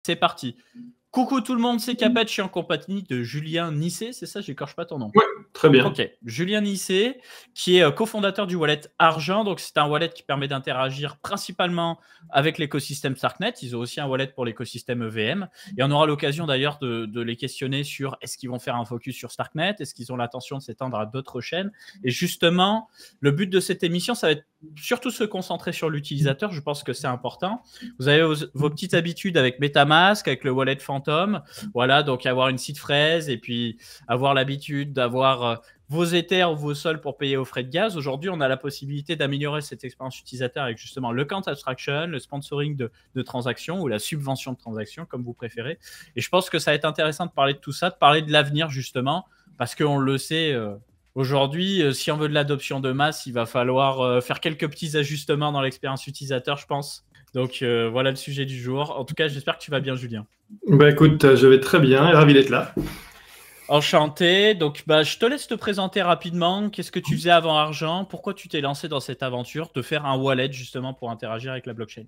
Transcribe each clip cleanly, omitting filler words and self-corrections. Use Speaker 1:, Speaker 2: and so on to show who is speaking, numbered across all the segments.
Speaker 1: C'est parti. Coucou tout le monde, c'est Capet, je suis en compagnie de Julien Nicet, c'est ça, j'écorche pas ton nom?
Speaker 2: Ouais, très bien.
Speaker 1: Ok, Julien Nicet, qui est cofondateur du wallet Argent. Donc, c'est un wallet qui permet d'interagir principalement avec l'écosystème Starknet. Ils ont aussi un wallet pour l'écosystème EVM. Et on aura l'occasion d'ailleurs de les questionner sur est-ce qu'ils vont faire un focus sur Starknet, est-ce qu'ils ont l'intention de s'étendre à d'autres chaînes. Et justement, le but de cette émission, ça va être surtout se concentrer sur l'utilisateur. Je pense que c'est important. Vous avez vos petites habitudes avec MetaMask, avec le wallet Phantom. Voilà, donc avoir une seed phrase et puis avoir l'habitude d'avoir vos Ethers ou vos sols pour payer aux frais de gaz. Aujourd'hui, on a la possibilité d'améliorer cette expérience utilisateur avec justement le count abstraction, le sponsoring de transactions ou la subvention de transactions, comme vous préférez. Et je pense que ça va être intéressant de parler de tout ça, de parler de l'avenir justement, parce qu'on le sait, aujourd'hui, si on veut de l'adoption de masse, il va falloir faire quelques petits ajustements dans l'expérience utilisateur, je pense. Donc voilà le sujet du jour. En tout cas, j'espère que tu vas bien, Julien.
Speaker 2: Bah écoute, je vais très bien et ravi d'être là.
Speaker 1: Enchanté. Donc, je te laisse te présenter rapidement. Qu'est-ce que tu faisais avant Argent? Pourquoi tu t'es lancé dans cette aventure de faire un wallet justement pour interagir avec la blockchain?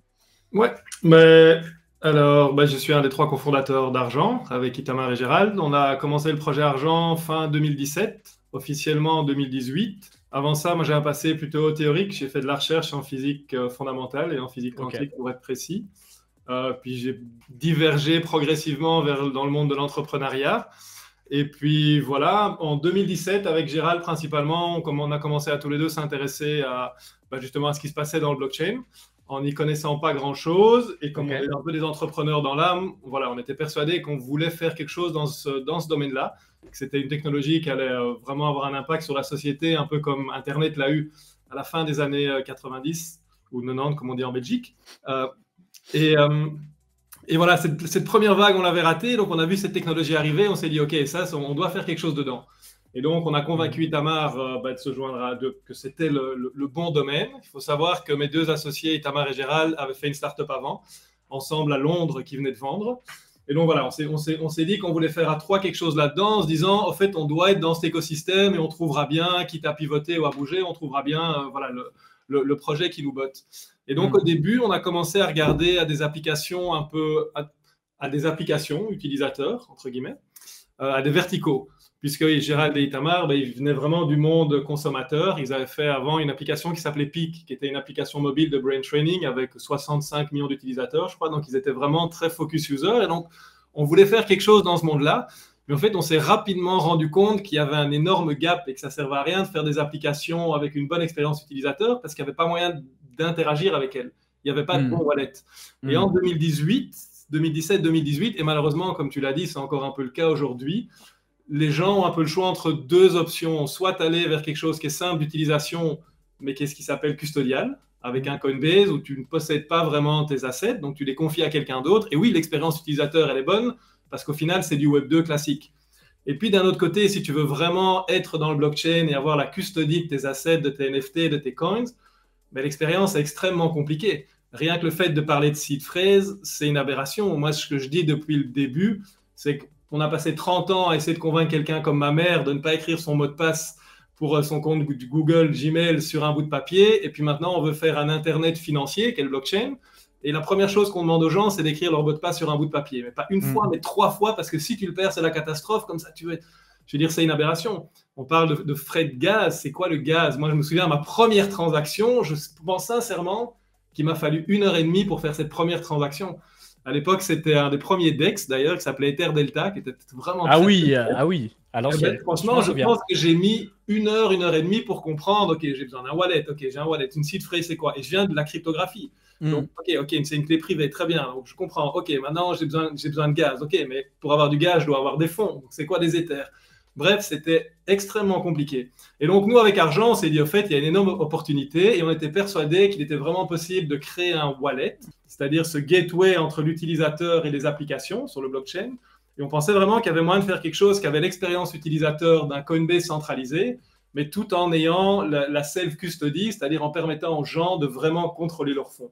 Speaker 2: Ouais, mais alors je suis un des 3 cofondateurs d'Argent avec Itamar et Gérald. On a commencé le projet Argent fin 2017, officiellement en 2018. Avant ça, moi j'ai un passé plutôt théorique. J'ai fait de la recherche en physique fondamentale et en physique quantique pour être précis. Puis j'ai divergé progressivement dans le monde de l'entrepreneuriat. Et puis voilà, en 2017, avec Gérald principalement, on a commencé à tous les deux s'intéresser à justement à ce qui se passait dans le blockchain, en n'y connaissant pas grand-chose. Et comme on est un peu des entrepreneurs dans l'âme, voilà, on était persuadés qu'on voulait faire quelque chose dans ce domaine-là, que c'était une technologie qui allait vraiment avoir un impact sur la société, un peu comme Internet l'a eu à la fin des années 90 ou 90, comme on dit en Belgique. Et voilà, cette première vague, on l'avait ratée. Donc, on a vu cette technologie arriver. On s'est dit, OK, on doit faire quelque chose dedans. Et donc, on a convaincu Itamar de se joindre que c'était le bon domaine. Il faut savoir que mes 2 associés, Itamar et Gérald, avaient fait une start-up avant, ensemble à Londres, qui venait de vendre. Et donc, voilà, on s'est dit qu'on voulait faire à 3 quelque chose là-dedans, en se disant, en fait, on doit être dans cet écosystème et on trouvera bien, quitte à pivoter ou à bouger, on trouvera bien voilà, le projet qui nous botte. Et donc, au début, on a commencé à regarder à des applications à des applications utilisateurs, entre guillemets, à des verticaux. Puisque Gérald et Itamar, ils venaient vraiment du monde consommateur. Ils avaient fait avant une application qui s'appelait Peak, qui était une application mobile de brain training avec 65 millions d'utilisateurs, je crois. Donc, ils étaient vraiment très focus user. Et donc, on voulait faire quelque chose dans ce monde-là. Mais en fait, on s'est rapidement rendu compte qu'il y avait un énorme gap et que ça ne servait à rien de faire des applications avec une bonne expérience utilisateur parce qu'il n'y avait pas moyen d'interagir avec elles. Il n'y avait pas de bon wallet. Et en 2017-2018, et malheureusement, comme tu l'as dit, c'est encore un peu le cas aujourd'hui, les gens ont un peu le choix entre 2 options. Soit aller vers quelque chose qui est simple d'utilisation, mais qui est ce qui s'appelle custodial, avec un Coinbase où tu ne possèdes pas vraiment tes assets, donc tu les confies à quelqu'un d'autre. Et oui, l'expérience utilisateur, elle est bonne, parce qu'au final, c'est du Web 2 classique. Et puis, d'un autre côté, si tu veux vraiment être dans le blockchain et avoir la custodie de tes assets, de tes NFT, de tes coins, l'expérience est extrêmement compliquée. Rien que le fait de parler de seed phrase, c'est une aberration. Moi, ce que je dis depuis le début, c'est qu'on a passé 30 ans à essayer de convaincre quelqu'un comme ma mère de ne pas écrire son mot de passe pour son compte Google, Gmail sur un bout de papier. Et puis maintenant, on veut faire un Internet financier, qui est le blockchain. Et la première chose qu'on demande aux gens, c'est d'écrire leur mot de passe sur un bout de papier. Mais pas une fois, mais 3 fois, parce que si tu le perds, c'est la catastrophe. Comme ça, je veux dire, c'est une aberration. On parle de frais de gaz. C'est quoi le gaz? Moi, je me souviens, ma première transaction, je pense sincèrement qu'il m'a fallu 1h30 pour faire cette première transaction. À l'époque, c'était un des premiers DEX, d'ailleurs, qui s'appelait Ether Delta, qui était vraiment
Speaker 1: très oui, à l'ancienne.
Speaker 2: Franchement, je pense que j'ai mis 1h30 pour comprendre, OK, j'ai besoin d'un wallet, OK, j'ai un wallet, une seed phrase, c'est quoi? Et je viens de la cryptographie. Donc, OK, c'est une clé privée, très bien. Donc, je comprends. OK, maintenant, j'ai besoin de gaz. OK, mais pour avoir du gaz, je dois avoir des fonds. Donc, c'est quoi des Ethers? Bref, c'était extrêmement compliqué. Et donc, nous, avec Argent, on s'est dit, au fait, il y a une énorme opportunité et on était persuadés qu'il était vraiment possible de créer un wallet, c'est-à-dire ce gateway entre l'utilisateur et les applications sur le blockchain. Et on pensait vraiment qu'il y avait moyen de faire quelque chose qui avait l'expérience utilisateur d'un Coinbase centralisé, mais tout en ayant la self-custody, c'est-à-dire en permettant aux gens de vraiment contrôler leurs fonds.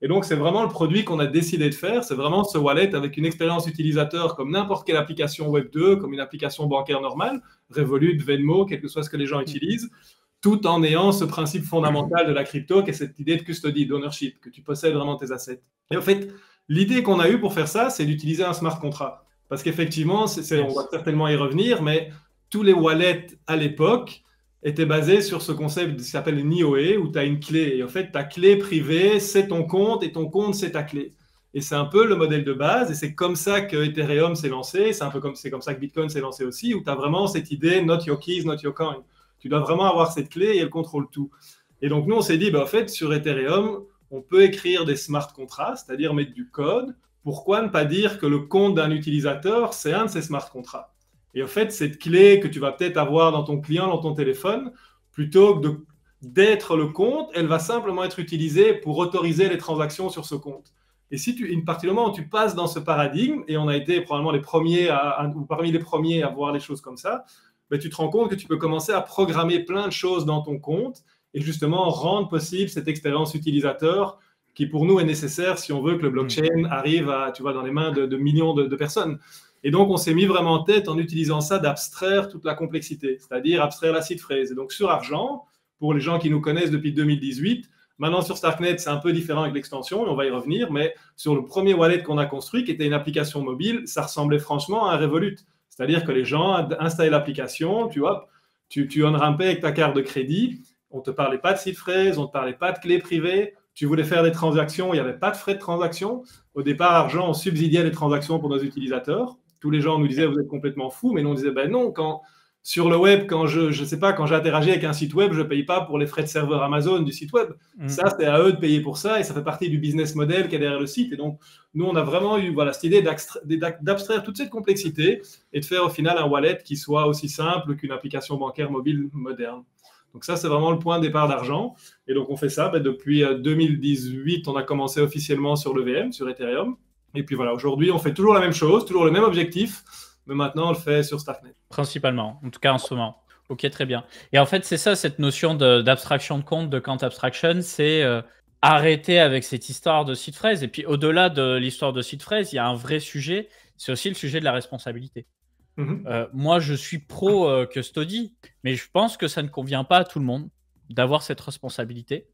Speaker 2: Et donc, c'est vraiment le produit qu'on a décidé de faire. C'est vraiment ce wallet avec une expérience utilisateur comme n'importe quelle application Web 2, comme une application bancaire normale, Revolut, Venmo, quel que soit ce que les gens utilisent, tout en ayant ce principe fondamental de la crypto, qui est cette idée de custody, d'ownership, que tu possèdes vraiment tes assets. Et en fait, L'idée qu'on a eue pour faire ça, c'est d'utiliser un smart contract. Parce qu'effectivement, on va certainement y revenir, mais tous les wallets à l'époque étaient basés sur ce concept qui s'appelle le NIOE, où tu as une clé. Et en fait, ta clé privée, c'est ton compte, et ton compte, c'est ta clé. Et c'est un peu le modèle de base, et c'est comme ça que Ethereum s'est lancé, c'est comme ça que Bitcoin s'est lancé aussi, où tu as vraiment cette idée, not your keys, not your coin. Tu dois vraiment avoir cette clé et elle contrôle tout. Et donc, nous, on s'est dit, en fait, sur Ethereum, on peut écrire des smart contracts, c'est-à-dire mettre du code. Pourquoi ne pas dire que le compte d'un utilisateur, c'est un de ces smart contracts? Et en fait, cette clé que tu vas peut-être avoir dans ton client, dans ton téléphone, plutôt que d'être le compte, elle va simplement être utilisée pour autoriser les transactions sur ce compte. Et si une partie du moment où tu passes dans ce paradigme, et on a été probablement les premiers ou parmi les premiers à voir les choses comme ça, ben, tu te rends compte que tu peux commencer à programmer plein de choses dans ton compte et justement rendre possible cette expérience utilisateur qui pour nous est nécessaire si on veut que le blockchain arrive dans les mains de millions de personnes. Et donc, on s'est mis vraiment en tête en utilisant ça d'abstraire toute la complexité, c'est-à-dire abstraire la seed phrase. Et donc, sur Argent, pour les gens qui nous connaissent depuis 2018, maintenant, sur Starknet, c'est un peu différent avec l'extension, et on va y revenir, mais sur le premier wallet qu'on a construit, qui était une application mobile, ça ressemblait franchement à un Revolut. C'est-à-dire que les gens installaient l'application, tu on-rampais avec ta carte de crédit, on ne te parlait pas de seed phrase, on ne te parlait pas de clé privée, tu voulais faire des transactions, il n'y avait pas de frais de transaction. Au départ, Argent, on subsidiait les transactions pour nos utilisateurs. Tous les gens nous disaient, vous êtes complètement fous, mais nous, on disait, ben non, sur le web, quand j'interagis avec un site web, je ne paye pas pour les frais de serveur Amazon du site web. Ça, c'est à eux de payer pour ça et ça fait partie du business model qui est derrière le site. Et donc, nous, on a vraiment eu cette idée d'abstraire toute cette complexité et de faire au final un wallet qui soit aussi simple qu'une application bancaire mobile moderne. Donc ça, c'est vraiment le point de départ d'Argent. Et donc, on fait ça depuis 2018. On a commencé officiellement sur le VM, sur Ethereum. Et puis voilà, aujourd'hui, on fait toujours la même chose, toujours le même objectif. Mais maintenant, on le fait sur Starknet.
Speaker 1: Principalement, en tout cas en ce moment. Ok, très bien. Et en fait, c'est ça, cette notion d'abstraction de compte, de count abstraction, c'est arrêter avec cette histoire de seed phrase. Et puis, au-delà de l'histoire de seed phrase, il y a un vrai sujet, c'est aussi le sujet de la responsabilité. Moi, je suis pro custody, mais je pense que ça ne convient pas à tout le monde d'avoir cette responsabilité.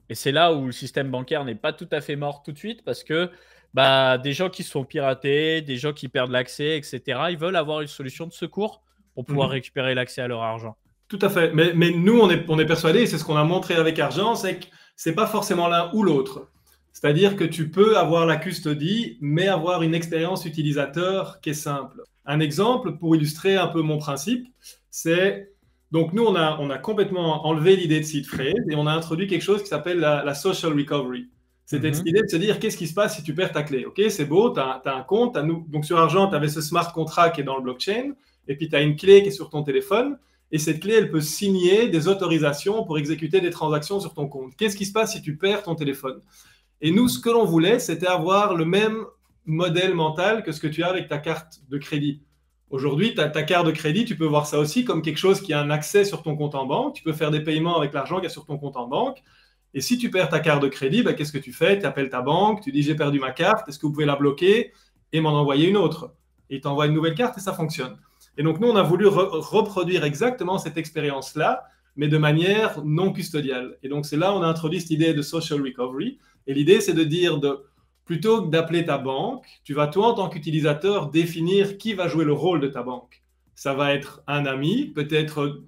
Speaker 1: Et c'est là où le système bancaire n'est pas tout à fait mort tout de suite, parce que des gens qui se font pirater, des gens qui perdent l'accès, etc., ils veulent avoir une solution de secours pour pouvoir récupérer l'accès à leur argent.
Speaker 2: Tout à fait. Mais nous, on est persuadés, et c'est ce qu'on a montré avec Argent, c'est que ce n'est pas forcément l'un ou l'autre. C'est-à-dire que tu peux avoir la custody, mais avoir une expérience utilisateur qui est simple. Un exemple pour illustrer un peu mon principe, c'est... Donc nous, on a complètement enlevé l'idée de seed phrase et on a introduit quelque chose qui s'appelle la social recovery. C'était cette idée de se dire, qu'est-ce qui se passe si tu perds ta clé? Ok, c'est beau, tu as un compte. Donc sur Argent, tu avais ce smart contract qui est dans le blockchain, et puis tu as une clé qui est sur ton téléphone, et cette clé, elle peut signer des autorisations pour exécuter des transactions sur ton compte. Qu'est-ce qui se passe si tu perds ton téléphone? Et nous, ce que l'on voulait, c'était avoir le même modèle mental que ce que tu as avec ta carte de crédit. Aujourd'hui, ta carte de crédit, tu peux voir ça aussi comme quelque chose qui a un accès sur ton compte en banque. Tu peux faire des paiements avec l'argent qu'il y a sur ton compte en banque. Et si tu perds ta carte de crédit, qu'est-ce que tu fais? Tu appelles ta banque, tu dis j'ai perdu ma carte, est-ce que vous pouvez la bloquer et m'en envoyer une autre? Et ils t'envoient une nouvelle carte et ça fonctionne. Et donc nous, on a voulu reproduire exactement cette expérience-là, mais de manière non custodiale. Et donc c'est là où on a introduit cette idée de social recovery. Et l'idée, c'est de dire, plutôt que d'appeler ta banque, tu vas toi, en tant qu'utilisateur, définir qui va jouer le rôle de ta banque. Ça va être un ami, peut-être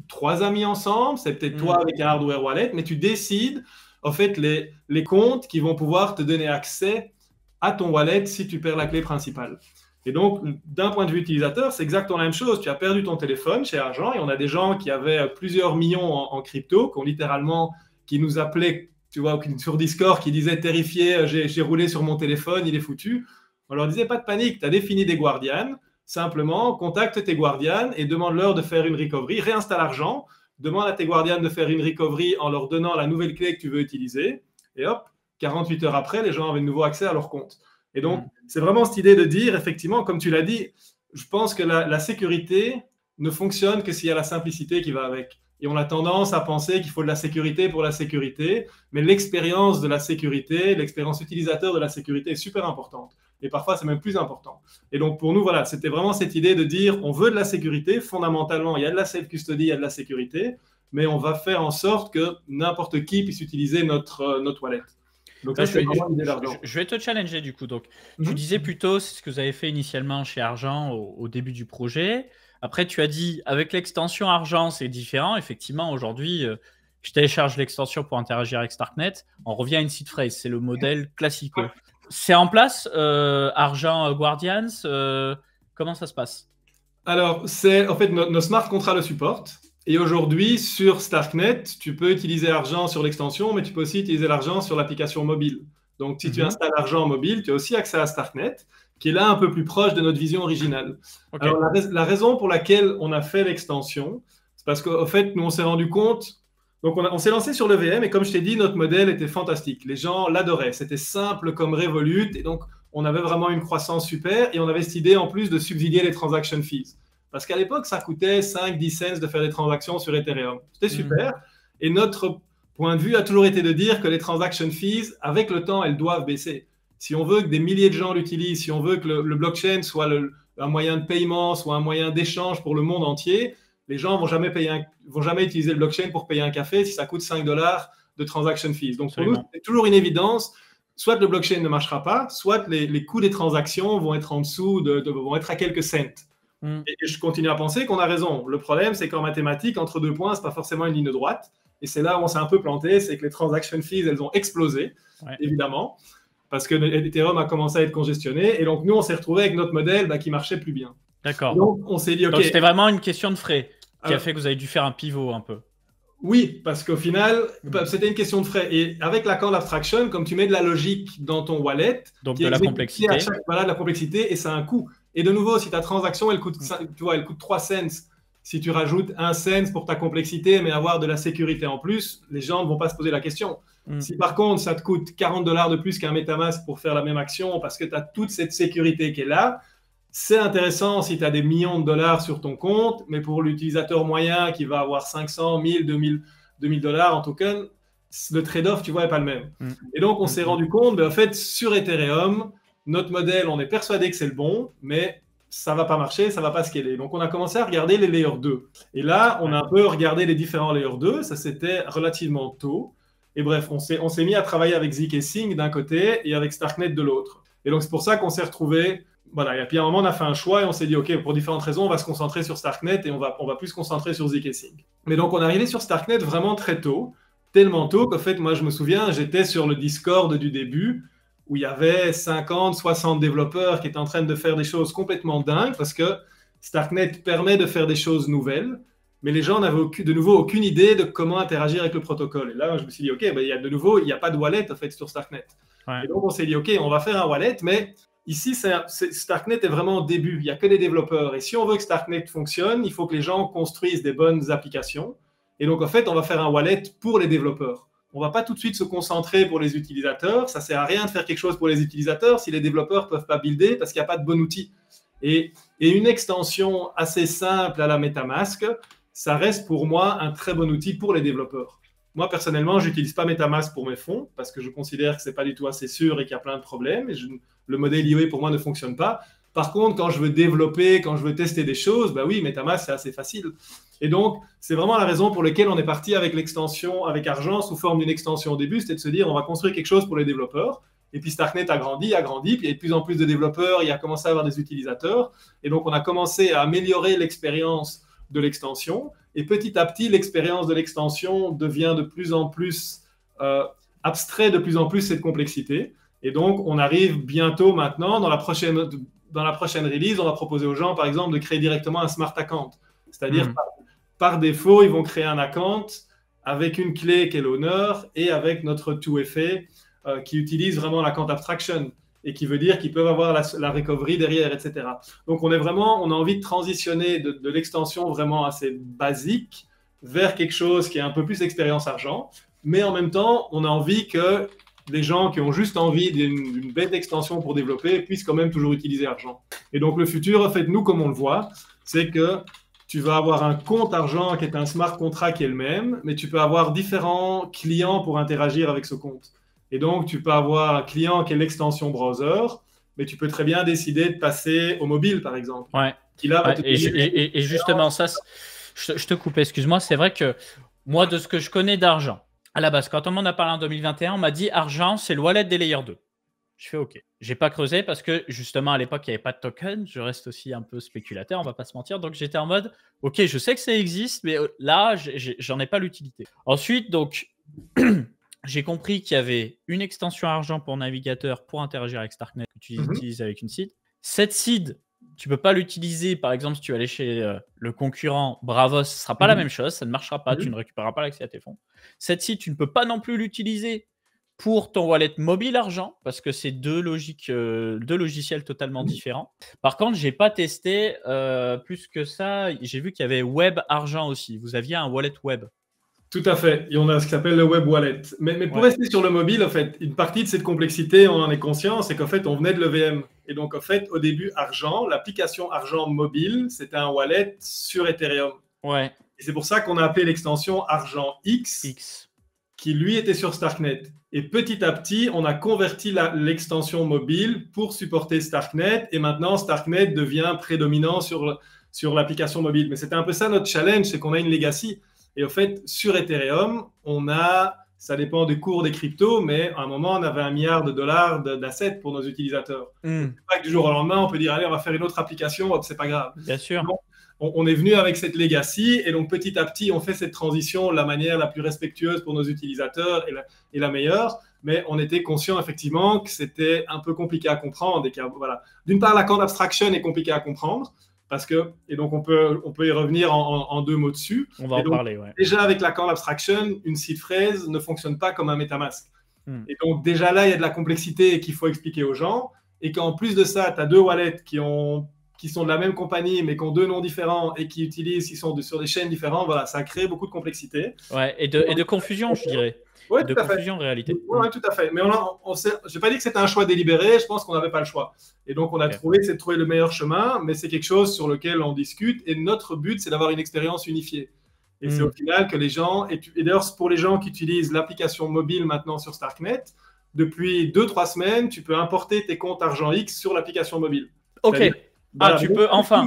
Speaker 2: 3 amis ensemble, c'est peut-être toi avec un hardware wallet, mais tu décides en fait les comptes qui vont pouvoir te donner accès à ton wallet si tu perds la clé principale. Et donc, d'un point de vue utilisateur, c'est exactement la même chose. Tu as perdu ton téléphone chez Argent et on a des gens qui avaient plusieurs millions en crypto, qui nous appelaient, tu vois, sur Discord, qui disaient terrifiés, j'ai roulé sur mon téléphone, il est foutu. On leur disait pas de panique, tu as défini des guardians. Simplement, contacte tes guardians et demande-leur de faire une recovery. Réinstalle Argent, demande à tes guardians de faire une recovery en leur donnant la nouvelle clé que tu veux utiliser. Et hop, 48 heures après, les gens avaient de nouveau accès à leur compte. Et donc, c'est vraiment cette idée de dire, effectivement, comme tu l'as dit, je pense que la sécurité ne fonctionne que s'il y a la simplicité qui va avec. Et on a tendance à penser qu'il faut de la sécurité pour la sécurité, mais l'expérience de la sécurité, l'expérience utilisateur de la sécurité est super importante. Et parfois, c'est même plus important. Et donc, pour nous, voilà, c'était vraiment cette idée de dire, on veut de la sécurité. Fondamentalement, il y a de la self-custody, il y a de la sécurité, mais on va faire en sorte que n'importe qui puisse utiliser notre wallet. Donc
Speaker 1: Bah,
Speaker 2: ça, c'est vraiment l'idée d'Argent.
Speaker 1: je vais te challenger du coup. Donc, tu disais plutôt, c'est ce que vous avez fait initialement chez Argent au début du projet. Après, tu as dit, avec l'extension Argent, c'est différent. Effectivement, aujourd'hui, je télécharge l'extension pour interagir avec Starknet. On revient à une seed phrase. C'est le modèle classico.
Speaker 2: Ouais.
Speaker 1: C'est en place, Argent Guardians. Comment ça se passe?
Speaker 2: Alors, en fait, nos smart contracts le supportent. Et aujourd'hui, sur Starknet, tu peux utiliser Argent sur l'extension, mais tu peux aussi utiliser l'Argent sur l'application mobile. Donc, si tu installes Argent mobile, tu as aussi accès à Starknet, qui est là un peu plus proche de notre vision originale.
Speaker 1: Okay.
Speaker 2: Alors, la raison pour laquelle on a fait l'extension, c'est parce qu'en fait, nous, on s'est rendu compte. Donc, on s'est lancé sur le VM, et comme je t'ai dit, notre modèle était fantastique. Les gens l'adoraient. C'était simple comme Revolut, et donc, on avait vraiment une croissance super, et on avait cette idée en plus de subsidier les transaction fees. Parce qu'à l'époque, ça coûtait 5-10 cents de faire des transactions sur Ethereum. C'était super. Et notre point de vue a toujours été de dire que les transaction fees, avec le temps, elles doivent baisser. Si on veut que des milliers de gens l'utilisent, si on veut que le blockchain soit un moyen de paiement, soit un moyen d'échange pour le monde entier, les gens ne vont jamais utiliser le blockchain pour payer un café si ça coûte 5 $ de transaction fees. Donc pour nous, c'est toujours une évidence. Soit le blockchain ne marchera pas, soit les coûts des transactions vont être en dessous, vont être à quelques cents. Et je continue à penser qu'on a raison. Le problème, c'est qu'en mathématiques, entre deux points, ce n'est pas forcément une ligne droite. Et c'est là où on s'est un peu planté, c'est que les transaction fees, elles ont explosé, évidemment, parce que Ethereum a commencé à être congestionné. Et donc, nous, on s'est retrouvé avec notre modèle qui marchait plus bien.
Speaker 1: D'accord.
Speaker 2: Donc, on s'est dit, OK.
Speaker 1: Donc, c'était vraiment une question de frais qui a fait que vous avez dû faire un pivot un peu.
Speaker 2: Oui, parce qu'au final, c'était une question de frais. Et avec l'account abstraction, comme tu mets de la logique dans ton wallet,
Speaker 1: donc de la complexité.
Speaker 2: Voilà, de la complexité, et ça a un coût. Et de nouveau, si ta transaction, elle coûte 3 cents, si tu rajoutes 1 cent pour ta complexité, mais avoir de la sécurité en plus, les gens ne vont pas se poser la question. Si par contre, ça te coûte 40 $ de plus qu'un MetaMask pour faire la même action, parce que tu as toute cette sécurité qui est là, c'est intéressant si tu as des millions de dollars sur ton compte, mais pour l'utilisateur moyen qui va avoir 500, 1000, 2000 $, en token, le trade-off, tu vois, n'est pas le même. Et donc, on s'est rendu compte, en fait, sur Ethereum, notre modèle, on est persuadé que c'est le bon, mais ça ne va pas marcher, ça ne va pas scaler. Donc, on a commencé à regarder les Layer 2. Et là, on a un peu regardé les différents Layer 2. Ça, c'était relativement tôt. Et bref, on s'est mis à travailler avec zkSync d'un côté et avec Starknet de l'autre. Et donc, c'est pour ça qu'on s'est retrouvé. Voilà, et puis à un moment, on a fait un choix et on s'est dit, OK, pour différentes raisons, on va se concentrer sur Starknet et on va plus se concentrer sur zkSync. Mais donc, on est arrivé sur Starknet vraiment très tôt, tellement tôt qu'en fait, moi, je me souviens, j'étais sur le Discord du début où il y avait 50, 60 développeurs qui étaient en train de faire des choses complètement dingues parce que Starknet permet de faire des choses nouvelles, mais les gens n'avaient de nouveau aucune idée de comment interagir avec le protocole. Et là, je me suis dit, OK, il n'y a pas de wallet en fait sur Starknet. Et donc, on s'est dit, OK, on va faire un wallet, mais ici, Starknet est vraiment au début. Il n'y a que des développeurs. Et si on veut que Starknet fonctionne, il faut que les gens construisent des bonnes applications. Et donc, en fait, on va faire un wallet pour les développeurs. On ne va pas tout de suite se concentrer pour les utilisateurs. Ça ne sert à rien de faire quelque chose pour les utilisateurs si les développeurs ne peuvent pas builder parce qu'il n'y a pas de bon outil. Et une extension assez simple à la MetaMask, ça reste pour moi un très bon outil pour les développeurs. Moi, personnellement, je n'utilise pas MetaMask pour mes fonds parce que je considère que ce n'est pas du tout assez sûr et qu'il y a plein de problèmes. Et le modèle IOE, pour moi, ne fonctionne pas. Par contre, quand je veux développer, quand je veux tester des choses, oui, MetaMask, c'est assez facile. Et donc, c'est vraiment la raison pour laquelle on est parti avec l'extension, avec Argent, sous forme d'une extension au début, c'était de se dire, on va construire quelque chose pour les développeurs. Et puis Starknet a grandi, puis il y a de plus en plus de développeurs, il a commencé à avoir des utilisateurs. Et donc, on a commencé à améliorer l'expérience de l'extension. Et petit à petit, l'expérience de l'extension devient de plus en plus abstrait, de plus en plus cette complexité. Et donc, on arrive bientôt maintenant, dans la prochaine release, on va proposer aux gens, par exemple, de créer directement un smart account. C'est-à-dire, par défaut, ils vont créer un account avec une clé qui est l'honneur et avec notre 2FA qui utilise vraiment l'account abstraction et qui veut dire qu'ils peuvent avoir la recovery derrière, etc. Donc, on a envie de transitionner de l'extension vraiment assez basique vers quelque chose qui est un peu plus expérience argent, mais en même temps, on a envie que les gens qui ont juste envie d'une bête extension pour développer puissent quand même toujours utiliser argent. Et donc, le futur, en fait, nous, comme on le voit, c'est que tu vas avoir un compte argent qui est un smart contract qui est le même, mais tu peux avoir différents clients pour interagir avec ce compte. Et donc, tu peux avoir un client qui est l'extension browser, mais tu peux très bien décider de passer au mobile, par exemple.
Speaker 1: Ouais. Et justement, ça, je te coupe, excuse-moi. C'est vrai que moi, de ce que je connais d'argent, À la base, quand on m'en a parlé en 2021, on m'a dit: «Argent, c'est le wallet des Layer 2». Je fais: «OK». J'ai pas creusé parce que justement à l'époque, il y avait pas de token. Je reste aussi un peu spéculateur, on va pas se mentir. Donc j'étais en mode: «OK, je sais que ça existe, mais là, j'en ai pas l'utilité». Ensuite donc j'ai compris qu'il y avait une extension argent pour navigateur pour interagir avec Starknet que tu utilises avec une seed. Cette seed, tu peux pas l'utiliser, par exemple, si tu vas aller chez le concurrent Bravos, ce sera pas la même chose, ça ne marchera pas, tu ne récupéreras pas l'accès à tes fonds. Cette seed, tu ne peux pas non plus l'utiliser pour ton wallet mobile argent, parce que c'est deux logiciels totalement différents. Par contre, j'ai pas testé plus que ça. J'ai vu qu'il y avait web argent aussi. Vous aviez un wallet web.
Speaker 2: Tout à fait. Et on a ce qui s'appelle le web wallet. Mais pour rester sur le mobile, en fait, une partie de cette complexité, on en est conscient, c'est qu'en fait, on venait de l'EVM. Et donc, en fait, au début, Argent, l'application Argent mobile, c'était un wallet sur Ethereum.
Speaker 1: Ouais.
Speaker 2: Et c'est pour ça qu'on a appelé l'extension Argent X, qui lui était sur Starknet. Et petit à petit, on a converti l'extension mobile pour supporter Starknet. Et maintenant, Starknet devient prédominant sur l'application mobile. Mais c'était un peu ça notre challenge, c'est qu'on a une legacy. Et au fait, sur Ethereum, on a, ça dépend du cours des cryptos, mais à un moment, on avait $1 milliard d'assets pour nos utilisateurs. C'est pas que du jour au lendemain, on peut dire, allez, on va faire une autre application, hop, c'est pas grave.
Speaker 1: Bien sûr.
Speaker 2: Donc, on est venu avec cette legacy, et donc petit à petit, on fait cette transition de la manière la plus respectueuse pour nos utilisateurs et la meilleure. Mais on était conscient effectivement que c'était un peu compliqué à comprendre. Voilà. D'une part, la code abstraction est compliquée à comprendre. Et donc, on peut y revenir en 2 mots dessus.
Speaker 1: On va en parler, ouais.
Speaker 2: Déjà, avec la call abstraction, une seed phrase ne fonctionne pas comme un MetaMask. Et donc, déjà là, il y a de la complexité qu'il faut expliquer aux gens. Et qu'en plus de ça, tu as 2 wallets qui sont de la même compagnie, mais qui ont 2 noms différents et qui sont sur des chaînes différentes. Voilà, ça crée beaucoup de complexité.
Speaker 1: Ouais, et de confusion, je dirais.
Speaker 2: Ouais,
Speaker 1: de confusion en réalité.
Speaker 2: Oui, tout à fait. Mais je n'ai pas dit que c'était un choix délibéré, je pense qu'on n'avait pas le choix. Et donc, on a trouvé le meilleur chemin, mais c'est quelque chose sur lequel on discute. Et notre but, c'est d'avoir une expérience unifiée. Et c'est au final que les gens, et d'ailleurs, pour les gens qui utilisent l'application mobile maintenant sur Starknet, depuis 2-3 semaines, tu peux importer tes comptes Argent X sur l'application mobile.
Speaker 1: OK. Voilà, tu peux enfin.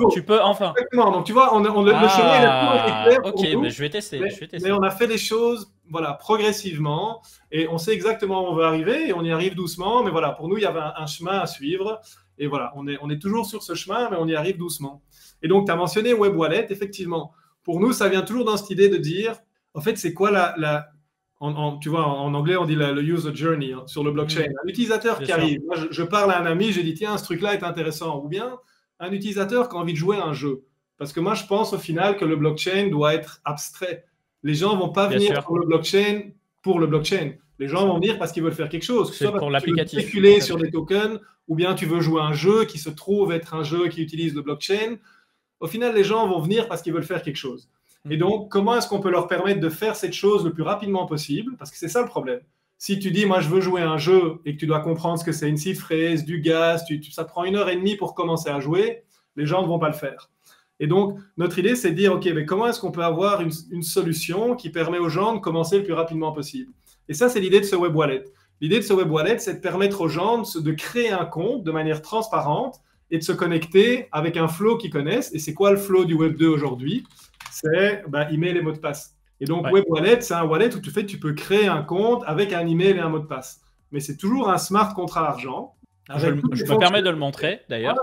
Speaker 2: Exactement. Donc, tu vois, le chemin est assez clair.
Speaker 1: OK, mais je vais tester.
Speaker 2: Mais on a fait les choses progressivement et on sait exactement où on veut arriver et on y arrive doucement. Mais voilà, pour nous, il y avait un chemin à suivre. Et voilà, on est toujours sur ce chemin, mais on y arrive doucement. Et donc, tu as mentionné Web Wallet, effectivement. Pour nous, ça vient toujours dans cette idée de dire, en fait, c'est quoi tu vois, en anglais, on dit le user journey sur le blockchain. Un utilisateur qui arrive. Moi, je parle à un ami, je dis, tiens, ce truc-là est intéressant. Ou bien un utilisateur qui a envie de jouer à un jeu. Parce que moi, je pense au final que le blockchain doit être abstrait. Les gens ne vont pas venir sur le blockchain pour le blockchain. Les gens vont venir parce qu'ils veulent faire quelque chose.
Speaker 1: C'est pour l'applicatif.
Speaker 2: Tu veux spéculer sur des tokens ou bien tu veux jouer à un jeu qui se trouve être un jeu qui utilise le blockchain. Au final, les gens vont venir parce qu'ils veulent faire quelque chose. Et donc, comment est-ce qu'on peut leur permettre de faire cette chose le plus rapidement possible? Parce que c'est ça le problème. Si tu dis, moi, je veux jouer à un jeu et que tu dois comprendre ce que c'est une seed phrase, du gaz, ça prend 1h30 pour commencer à jouer, les gens ne vont pas le faire. Et donc, notre idée, c'est de dire, OK, mais comment est-ce qu'on peut avoir une solution qui permet aux gens de commencer le plus rapidement possible? Et ça, c'est l'idée de ce Web Wallet. L'idée de ce Web Wallet, c'est de permettre aux gens de créer un compte de manière transparente et de se connecter avec un flow qu'ils connaissent. Et c'est quoi le flow du Web 2 aujourd'hui? C'est email et mot de passe. Et donc, Web Wallet, c'est un wallet où tu peux créer un compte avec un email et un mot de passe. Mais c'est toujours un smart contrat argent.
Speaker 1: Je me permets de le montrer, d'ailleurs.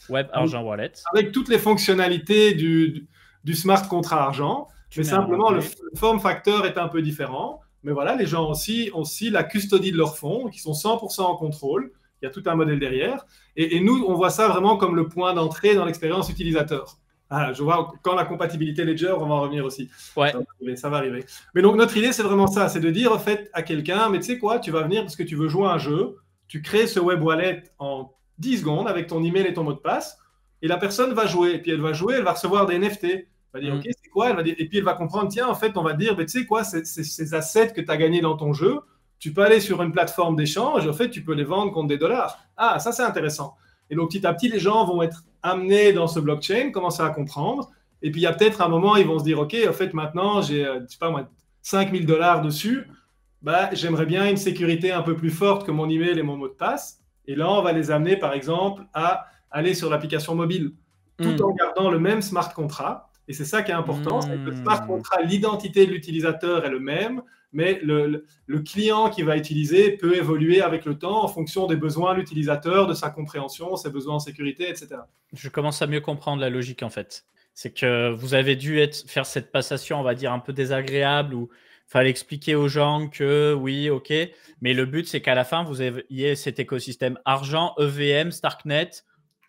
Speaker 1: Web Argent Wallet.
Speaker 2: Avec toutes les fonctionnalités du smart contrat argent. Mais simplement, le form factor est un peu différent. Mais voilà, les gens aussi ont la custodie de leurs fonds, qui sont 100% en contrôle. Il y a tout un modèle derrière. Et nous, on voit ça vraiment comme le point d'entrée dans l'expérience utilisateur. Je vois quand la compatibilité Ledger, on va en revenir aussi.
Speaker 1: Ouais.
Speaker 2: Ça va arriver. Mais donc, notre idée, c'est vraiment ça. C'est de dire, en fait, à quelqu'un, mais tu sais quoi, tu vas venir parce que tu veux jouer à un jeu. Tu crées ce web wallet en 10 secondes avec ton email et ton mot de passe. Et la personne va jouer. Et puis, elle va jouer, elle va recevoir des NFT. Elle va dire, OK, c'est quoi? Et puis, elle va comprendre, tiens, en fait, on va dire, tu sais quoi, ces assets que tu as gagnés dans ton jeu, tu peux aller sur une plateforme d'échange. En fait, tu peux les vendre contre des dollars. Ah, ça, c'est intéressant. Et donc, petit à petit, les gens vont être amenés dans ce blockchain, commencer à comprendre. Et puis, il y a peut-être un moment, ils vont se dire, OK, en fait, maintenant, j'ai, je sais pas moi, $5 000 dessus. J'aimerais bien une sécurité un peu plus forte que mon email et mon mot de passe. Et là, on va les amener, par exemple, à aller sur l'application mobile, tout en gardant le même smart contract, Et c'est ça qui est important, c'est que le smart contract, l'identité de l'utilisateur est le même, mais le client qui va utiliser peut évoluer avec le temps en fonction des besoins de l'utilisateur, de sa compréhension, ses besoins en sécurité, etc.
Speaker 1: Je commence à mieux comprendre la logique en fait. C'est que vous avez dû faire cette passation, on va dire, un peu désagréable où il fallait expliquer aux gens que oui, ok, mais le but c'est qu'à la fin, vous ayez cet écosystème argent, EVM, Starknet,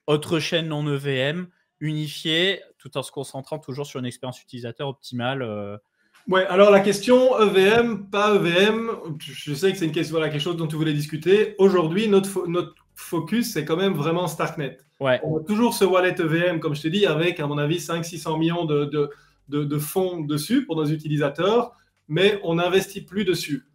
Speaker 1: autre chaîne non EVM, unifié, tout en se concentrant toujours sur une expérience utilisateur optimale.
Speaker 2: Ouais, alors la question EVM, pas EVM, je sais que c'est une question, voilà, quelque chose dont tu voulais discuter. Aujourd'hui, notre focus, c'est quand même vraiment Starknet.
Speaker 1: Ouais.
Speaker 2: On a toujours ce wallet EVM, comme je te dis, avec, à mon avis, 500-600 millions de fonds dessus pour nos utilisateurs, mais on n'investit plus dessus.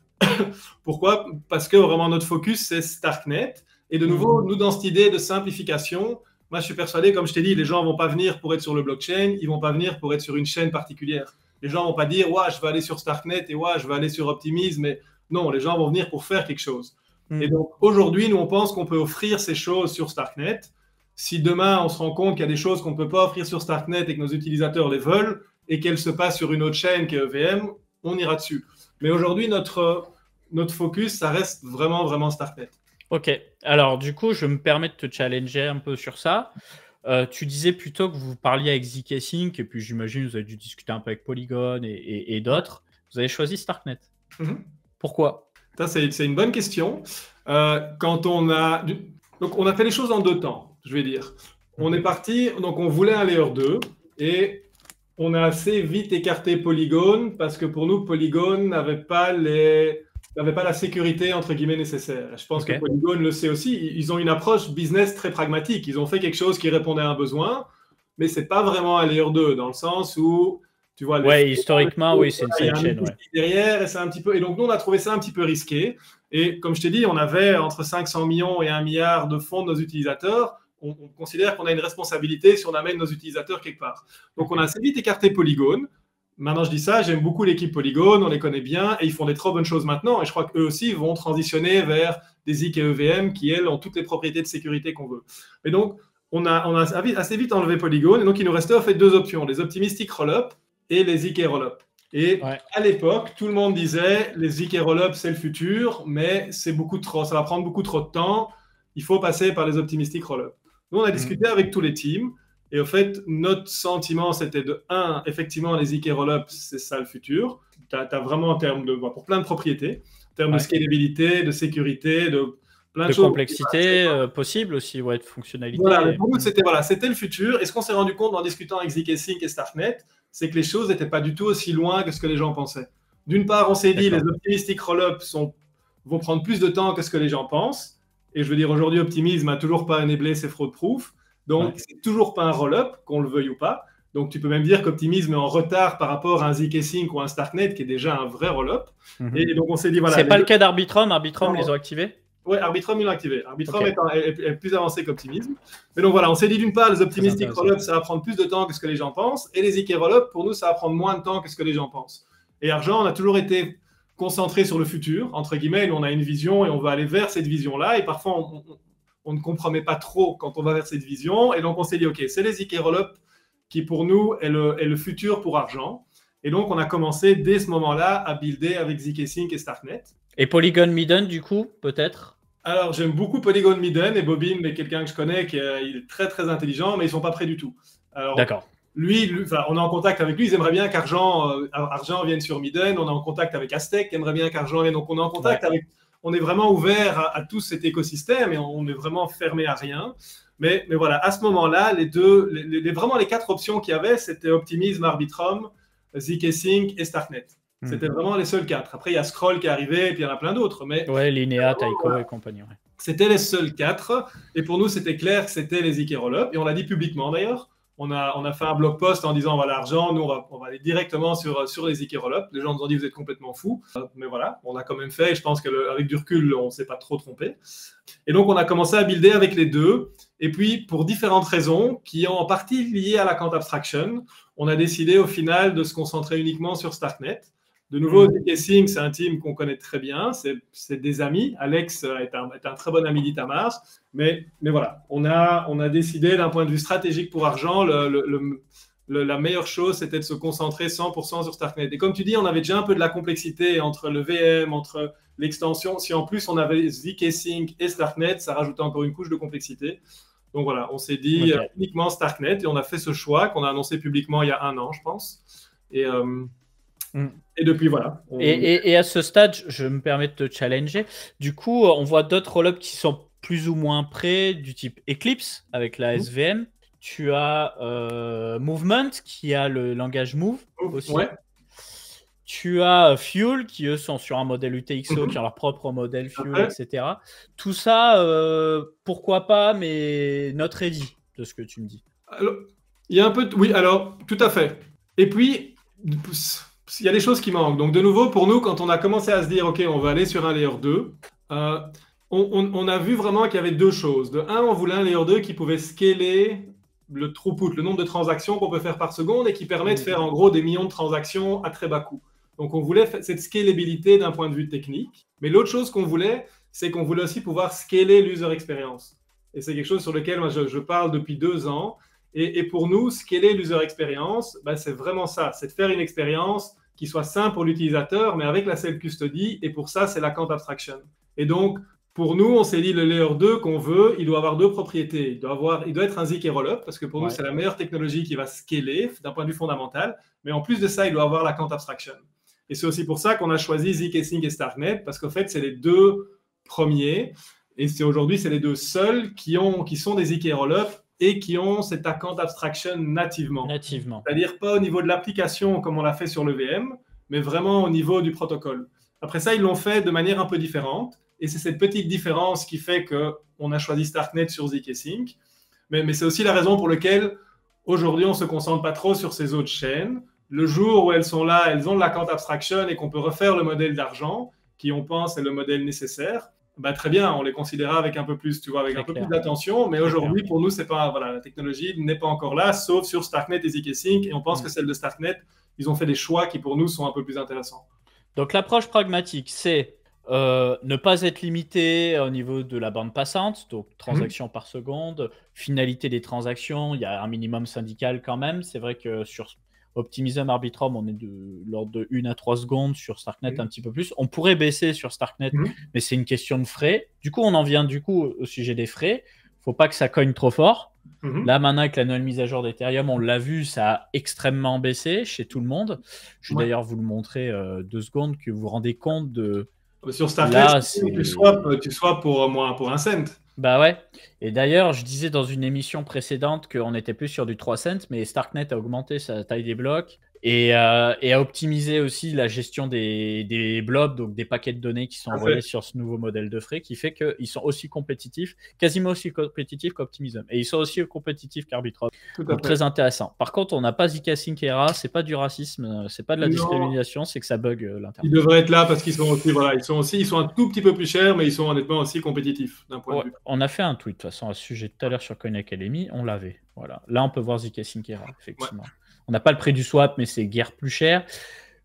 Speaker 2: Pourquoi? Parce que vraiment notre focus, c'est Starknet. Et de nouveau, nous, dans cette idée de simplification, moi, je suis persuadé, comme je t'ai dit, les gens ne vont pas venir pour être sur le blockchain, ils ne vont pas venir pour être sur une chaîne particulière. Les gens ne vont pas dire, ouais, je vais aller sur Starknet et ouais, je vais aller sur Optimism. Mais non, les gens vont venir pour faire quelque chose. Et donc, aujourd'hui, nous, on pense qu'on peut offrir ces choses sur Starknet. Si demain, on se rend compte qu'il y a des choses qu'on ne peut pas offrir sur Starknet et que nos utilisateurs les veulent et qu'elles se passent sur une autre chaîne qui est EVM, on ira dessus. Mais aujourd'hui, notre focus, ça reste vraiment, vraiment Starknet.
Speaker 1: Ok. Alors, du coup, je me permets de te challenger un peu sur ça. Tu disais plutôt que vous parliez avec zkSync et puis j'imagine que vous avez dû discuter un peu avec Polygon et d'autres. Vous avez choisi Starknet. Pourquoi?
Speaker 2: Ça, c'est une bonne question. Quand on a... Donc, on a fait les choses en 2 temps, je vais dire. On est parti, donc on voulait un Layer 2 et on a assez vite écarté Polygon parce que pour nous, Polygon n'avait pas la sécurité, entre guillemets, nécessaire. Je pense que Polygon le sait aussi. Ils ont une approche business très pragmatique. Ils ont fait quelque chose qui répondait à un besoin, mais ce n'est pas vraiment un Layer 2 dans le sens où, tu vois...
Speaker 1: historiquement, oui, c'est une sidechain.
Speaker 2: Derrière, et c'est un petit peu... Et donc, nous, on a trouvé ça un petit peu risqué. Et comme je t'ai dit, on avait entre 500 millions et 1 milliard de fonds de nos utilisateurs. On considère qu'on a une responsabilité si on amène nos utilisateurs quelque part. Donc, on a assez vite écarté Polygon. Maintenant, je dis ça, j'aime beaucoup l'équipe Polygon, on les connaît bien et ils font des trop bonnes choses maintenant. Et je crois qu'eux aussi vont transitionner vers des ZK et EVM qui, elles, ont toutes les propriétés de sécurité qu'on veut. Et donc, on a assez vite enlevé Polygon. Et donc, il nous restait en fait 2 options, les Optimistic Rollup et les ZK Rollup. Et à l'époque, tout le monde disait les ZK Rollup, c'est le futur, mais c'est beaucoup trop, ça va prendre beaucoup trop de temps. Il faut passer par les Optimistic Rollup. Nous, on a discuté avec tous les teams. Et au fait, notre sentiment, c'était de 1, effectivement, les ZK Rollup, c'est ça le futur. Tu as vraiment en termes de, pour plein de propriétés, en termes de scalabilité, de sécurité, de plein de choses.
Speaker 1: De complexité possible aussi, de fonctionnalité.
Speaker 2: Voilà, pour nous, c'était le futur. Et ce qu'on s'est rendu compte en discutant avec zkSync et Starknet, c'est que les choses n'étaient pas du tout aussi loin que ce que les gens pensaient. D'une part, on s'est dit, les Optimistic Rollup vont prendre plus de temps que ce que les gens pensent. Et je veux dire, aujourd'hui, Optimism n'a toujours pas enablé ses fraud-proof. Donc, c'est toujours pas un roll-up, qu'on le veuille ou pas. Donc, tu peux même dire qu'Optimism est en retard par rapport à un zkSync ou un Starknet, qui est déjà un vrai roll-up. Et donc, on s'est dit, voilà.
Speaker 1: C'est pas le cas d'Arbitrum. Arbitrum, ils ont activé?
Speaker 2: Oui, Arbitrum, ils l'ont activé. Arbitrum est plus avancé qu'Optimism. Mais donc, voilà, on s'est dit, d'une part, les Optimistic Rollup, ça va prendre plus de temps que ce que les gens pensent. Et les ZK Rollup, pour nous, ça va prendre moins de temps que ce que les gens pensent. Et Argent, on a toujours été concentré sur le futur, entre guillemets. Nous, on a une vision et on va aller vers cette vision-là. Et parfois, on ne compromet pas trop quand on va vers cette vision. Et donc, on s'est dit, OK, c'est les ZK Rollup qui, pour nous, est le futur pour Argent. Et donc, on a commencé, dès ce moment-là, à builder avec zkSync et Starknet.
Speaker 1: Et Polygon Midden, du coup, peut-être?
Speaker 2: Alors, j'aime beaucoup Polygon Midden. Et Bobin, mais quelqu'un que je connais, il est très, très intelligent, mais ils ne sont pas prêts du tout.
Speaker 1: D'accord.
Speaker 2: Lui, on est en contact avec lui. Ils aimeraient bien qu'Argent vienne sur Midden. On est en contact avec Aztec, qui aimerait bien qu'Argent vienne. Donc, on est en contact avec... On est vraiment ouvert à tout cet écosystème et on est vraiment fermé à rien. Mais voilà, à ce moment-là, vraiment les 4 options qu'il y avait, c'était Optimism, Arbitrum, zkSync et Starknet. C'était vraiment les seuls 4. Après, il y a Scroll qui est arrivé et puis il y en a plein d'autres. Mais
Speaker 1: Linea, Taiko et compagnie.
Speaker 2: C'était les seuls 4. Et pour nous, c'était clair que c'était les ZK Rollup. Et on l'a dit publiquement d'ailleurs. On a fait un blog post en disant voilà, Argent, nous, on va aller directement sur les ZK Rollup. Les gens nous ont dit vous êtes complètement fous. Mais voilà, on l'a quand même fait. Et je pense qu'avec du recul, on ne s'est pas trop trompé. Et donc, on a commencé à builder avec les 2. Et puis, pour différentes raisons, qui ont en partie liées à la Quant Abstraction, on a décidé au final de se concentrer uniquement sur Starknet. De nouveau, zkSync, c'est un team qu'on connaît très bien. C'est des amis. Alex est un très bon ami d'Itamar. Mais voilà, on a décidé d'un point de vue stratégique pour Argent, la meilleure chose, c'était de se concentrer 100% sur Starknet. Et comme tu dis, on avait déjà un peu de la complexité entre le VM, entre l'extension. Si en plus on avait zkSync et Starknet, ça rajoutait encore une couche de complexité. Donc voilà, on s'est dit uniquement Starknet et on a fait ce choix qu'on a annoncé publiquement il y a 1 an, je pense. Et depuis, voilà.
Speaker 1: Et à ce stade, je me permets de te challenger. Du coup, on voit d'autres rollups qui sont plus ou moins près, du type Eclipse avec la SVM. Tu as Movement qui a le langage Move aussi.
Speaker 2: Ouais.
Speaker 1: Tu as Fuel qui, eux, sont sur un modèle UTXO, qui ont leur propre modèle Fuel, etc. Tout ça, pourquoi pas, mais not ready, de ce que tu me dis.
Speaker 2: Alors, il y a un peu... Oui, alors, tout à fait. Et puis, il y a des choses qui manquent. Donc, de nouveau, pour nous, quand on a commencé à se dire, OK, on va aller sur un Layer 2, on a vu vraiment qu'il y avait 2 choses. De un, on voulait un Layer 2 qui pouvait scaler le throughput, le nombre de transactions qu'on peut faire par seconde et qui permet de faire, en gros, des millions de transactions à très bas coût. Donc, on voulait cette scalabilité d'un point de vue technique. Mais l'autre chose qu'on voulait, c'est qu'on voulait aussi pouvoir scaler l'user experience. Et c'est quelque chose sur lequel moi, je parle depuis 2 ans. Et pour nous, scaler l'user experience, c'est vraiment ça. C'est de faire une expérience qui soit simple pour l'utilisateur, mais avec la self-custody. Et pour ça, c'est la Quant Abstraction. Et donc, pour nous, on s'est dit le Layer 2 qu'on veut, il doit avoir 2 propriétés. Il doit être un ZK Rollup, parce que pour nous, c'est la meilleure technologie qui va scaler d'un point de vue fondamental. Mais en plus de ça, il doit avoir la Quant Abstraction. Et c'est aussi pour ça qu'on a choisi zkSync et Starknet, parce qu'en fait, c'est les 2 premiers. Et aujourd'hui, c'est les 2 seuls qui sont des ZK Rollup et qui ont cette Quant Abstraction nativement. C'est-à-dire pas au niveau de l'application comme on l'a fait sur le VM, mais vraiment au niveau du protocole. Après ça, ils l'ont fait de manière un peu différente. Et c'est cette petite différence qui fait qu'on a choisi Starknet sur zkSync. Mais c'est aussi la raison pour laquelle aujourd'hui, on ne se concentre pas trop sur ces autres chaînes. Le jour où elles sont là, elles ont de la Quant Abstraction et qu'on peut refaire le modèle d'argent, qui on pense est le modèle nécessaire, très bien, on les considérera avec un peu plus, tu vois, avec un peu plus d'attention. Mais aujourd'hui, pour nous, c'est pas, voilà, la technologie n'est pas encore là, sauf sur Starknet et zkSync. Et on pense que celle de Starknet, ils ont fait des choix qui pour nous sont un peu plus intéressants.
Speaker 1: Donc l'approche pragmatique, c'est ne pas être limité au niveau de la bande passante, donc transactions par seconde, finalité des transactions, il y a un minimum syndical quand même. C'est vrai que sur Optimism, Arbitrum, on est de l'ordre de 1 à 3 secondes, sur Starknet un petit peu plus. On pourrait baisser sur Starknet, mais c'est une question de frais. Du coup, on en vient au sujet des frais. Il ne faut pas que ça cogne trop fort. Là, maintenant, avec la nouvelle mise à jour d'Ethereum, on l'a vu, ça a extrêmement baissé chez tout le monde. Je vais d'ailleurs vous le montrer 2 secondes, que vous vous rendez compte de...
Speaker 2: Sur Starknet, tu swaps pour 1 cent.
Speaker 1: Bah ouais. Et d'ailleurs, je disais dans une émission précédente qu'on était plus sur du 3 cents, mais Starknet a augmenté sa taille des blocs et a optimisé aussi la gestion des blobs, donc des paquets de données qui sont envoyés sur ce nouveau modèle de frais, qui fait qu'ils sont aussi compétitifs, quasiment aussi compétitifs qu'Optimism. Et ils sont aussi compétitifs qu'Arbitrum. Donc très intéressant. Par contre, on n'a pas zkSync et RA, c'est pas du racisme, c'est pas de la discrimination, c'est que ça bug l'internet.
Speaker 2: Ils devraient être là parce qu'ils sont aussi, voilà, ils sont un tout petit peu plus chers, mais ils sont honnêtement aussi compétitifs d'un point de vue.
Speaker 1: On a fait un tweet de toute façon à ce sujet tout à l'heure sur Coin Academy, on l'avait. Voilà. Là, on peut voir zkSync et RA, effectivement. On n'a pas le prix du swap, mais c'est guère plus cher.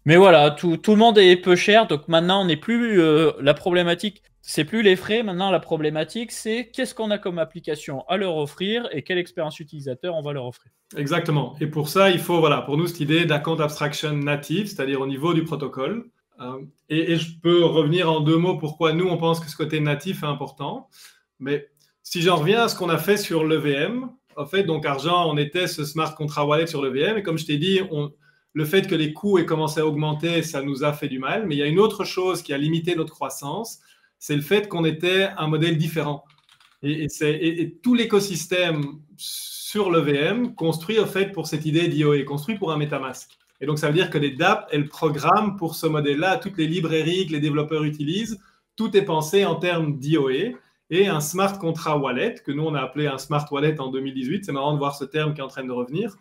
Speaker 1: Mais voilà, tout le monde est peu cher. Donc maintenant, on n'est plus la problématique. C'est plus les frais. Maintenant, la problématique, c'est qu'est-ce qu'on a comme application à leur offrir et quelle expérience utilisateur on va leur offrir.
Speaker 2: Exactement. Et pour ça, il faut, voilà, pour nous, cette idée d'Account Abstraction native, c'est-à-dire au niveau du protocole. Et je peux revenir en 2 mots pourquoi nous, on pense que ce côté natif est important. Mais si j'en reviens à ce qu'on a fait sur le VM, en fait, donc Argent, on était ce smart contract wallet sur le VM. Et comme je t'ai dit, le fait que les coûts aient commencé à augmenter, ça nous a fait du mal. Mais il y a une autre chose qui a limité notre croissance, c'est le fait qu'on était un modèle différent. Et tout l'écosystème sur le VM construit en fait pour cette idée d'IoE, construit pour un MetaMask. Et donc, ça veut dire que les dApps, elles programment pour ce modèle-là, toutes les librairies que les développeurs utilisent, tout est pensé en termes d'IoE. Et un smart contract wallet, que nous, on a appelé un smart wallet en 2018, c'est marrant de voir ce terme qui est en train de revenir,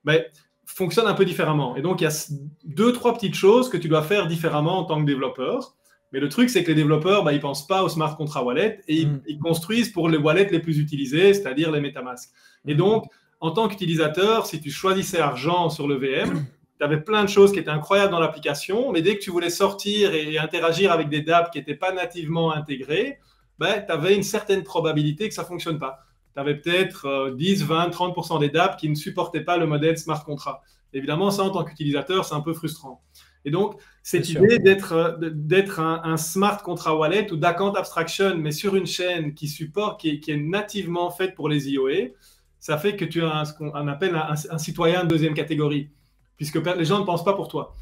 Speaker 2: mais fonctionne un peu différemment. Et donc, il y a 2-3 petites choses que tu dois faire différemment en tant que développeur. Mais le truc, c'est que les développeurs, ils ne pensent pas au smart contract wallet et ils construisent pour les wallets les plus utilisés, c'est-à-dire les MetaMask. Et donc, en tant qu'utilisateur, si tu choisissais Argent sur le VM, tu avais plein de choses qui étaient incroyables dans l'application, mais dès que tu voulais sortir et interagir avec des dApps qui n'étaient pas nativement intégrés, tu avais une certaine probabilité que ça ne fonctionne pas. tu avais peut-être 10, 20, 30% des dApps qui ne supportaient pas le modèle smart contract. Évidemment, ça, en tant qu'utilisateur, c'est un peu frustrant. Et donc, cette idée d'être un smart contract wallet ou d'account abstraction, mais sur une chaîne qui supporte, qui est nativement faite pour les IOE, ça fait que tu as ce qu'on appelle un citoyen de deuxième catégorie, puisque les gens ne pensent pas pour toi.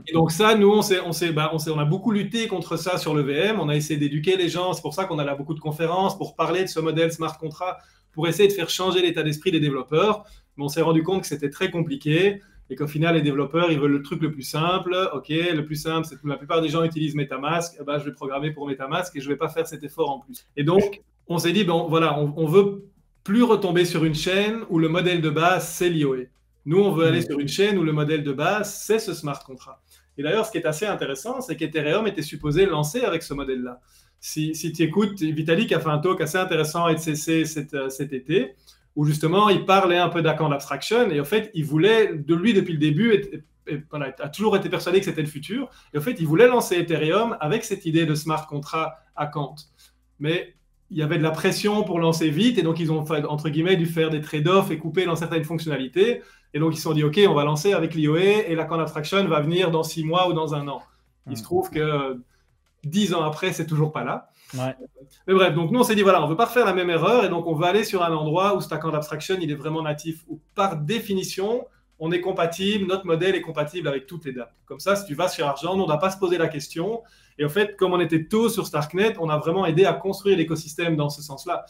Speaker 2: Et donc ça, nous, on a beaucoup lutté contre ça sur le VM. On a essayé d'éduquer les gens. C'est pour ça qu'on a là beaucoup de conférences pour parler de ce modèle smart contract, pour essayer de faire changer l'état d'esprit des développeurs. Mais on s'est rendu compte que c'était très compliqué et qu'au final, les développeurs, ils veulent le truc le plus simple. OK, le plus simple, c'est que la plupart des gens utilisent MetaMask. Eh ben, je vais programmer pour MetaMask et je ne vais pas faire cet effort en plus. Et donc, on s'est dit, bon, voilà, on veut plus retomber sur une chaîne où le modèle de base, c'est l'IOE. Nous, on veut aller sur une chaîne où le modèle de base, c'est ce smart contract. Et d'ailleurs, ce qui est assez intéressant, c'est qu'Ethereum était supposé lancer avec ce modèle-là. Si tu écoutes, Vitalik a fait un talk assez intéressant à EthCC cet été, où justement, il parlait un peu d'account abstraction, et en fait, il voulait, de lui, depuis le début, voilà, a toujours été persuadé que c'était le futur, et en fait, il voulait lancer Ethereum avec cette idée de smart contract account. Mais il y avait de la pression pour lancer vite, et donc ils ont, entre guillemets, dû faire des trade-offs et couper dans certaines fonctionnalités. Et donc ils se sont dit, OK, on va lancer avec l'IOE, et l'account abstraction va venir dans 6 mois ou dans 1 an. Il se trouve que 10 ans après, c'est toujours pas là.
Speaker 1: Ouais.
Speaker 2: Mais bref, donc nous on s'est dit, voilà, on ne veut pas refaire la même erreur, et donc on va aller sur un endroit où cet account abstraction, il est vraiment natif, où par définition, on est compatible, notre modèle est compatible avec toutes les dApps. Comme ça, si tu vas sur Argent, on ne doit pas se poser la question. Et en fait, comme on était tôt sur Starknet, on a vraiment aidé à construire l'écosystème dans ce sens-là.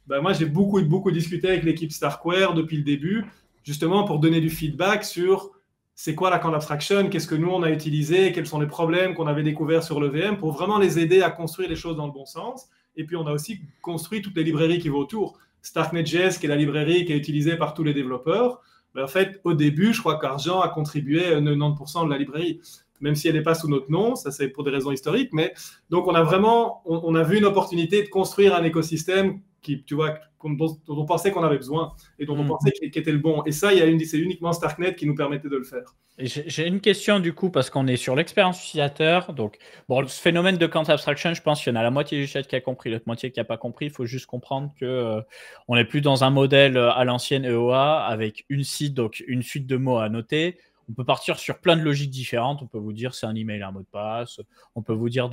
Speaker 2: Ben, moi, j'ai beaucoup discuté avec l'équipe Starkware depuis le début, justement pour donner du feedback sur c'est quoi l'account abstraction, qu'est-ce que nous, on a utilisé, quels sont les problèmes qu'on avait découverts sur le VM, pour vraiment les aider à construire les choses dans le bon sens. Et puis, on a aussi construit toutes les librairies qui vont autour. Starknet.js, qui est la librairie qui est utilisée par tous les développeurs. Ben, en fait, au début, je crois qu'Argent a contribué à 90% de la librairie, même si elle n'est pas sous notre nom, ça c'est pour des raisons historiques. Mais donc, on a vu une opportunité de construire un écosystème qui, tu vois, dont on pensait qu'on avait besoin et dont on pensait qu'il était le bon. Et ça, c'est uniquement Starknet qui nous permettait de le faire.
Speaker 1: J'ai une question du coup, parce qu'on est sur l'expérience utilisateur. Donc, bon, ce phénomène de account abstraction, je pense qu'il y en a la moitié du chat qui a compris, l'autre moitié qui n'a pas compris. Il faut juste comprendre que on n'est plus dans un modèle à l'ancienne EOA avec une suite de mots à noter. On peut partir sur plein de logiques différentes. On peut vous dire c'est un email, un mot de passe. On peut vous dire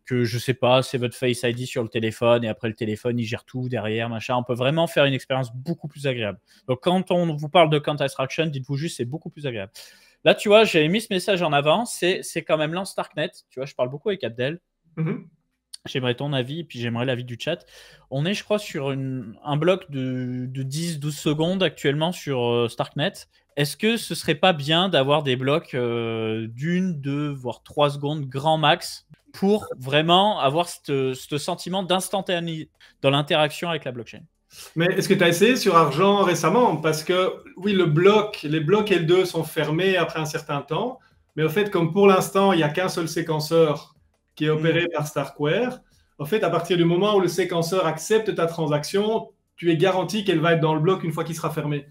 Speaker 1: que je sais pas, c'est votre Face ID sur le téléphone et après le téléphone il gère tout derrière, machin. On peut vraiment faire une expérience beaucoup plus agréable. Donc quand on vous parle de account abstraction, dites-vous juste c'est beaucoup plus agréable. Là, tu vois, j'avais mis ce message en avant. C'est quand même Lance Starknet. Tu vois, je parle beaucoup avec Abdel. J'aimerais ton avis et puis j'aimerais l'avis du chat. On est, je crois, sur un bloc de 10-12 secondes actuellement sur Starknet. Est-ce que ce serait pas bien d'avoir des blocs d'une, deux, voire 3 secondes grand max pour vraiment avoir ce sentiment d'instantané dans l'interaction avec la blockchain?
Speaker 2: Mais est-ce que tu as essayé sur Argent récemment? Parce que oui, les blocs L2 sont fermés après un certain temps. Mais au fait, comme pour l'instant, il n'y a qu'un seul séquenceur qui est opéré par Starkware, en fait, à partir du moment où le séquenceur accepte ta transaction, tu es garanti qu'elle va être dans le bloc une fois qu'il sera fermé.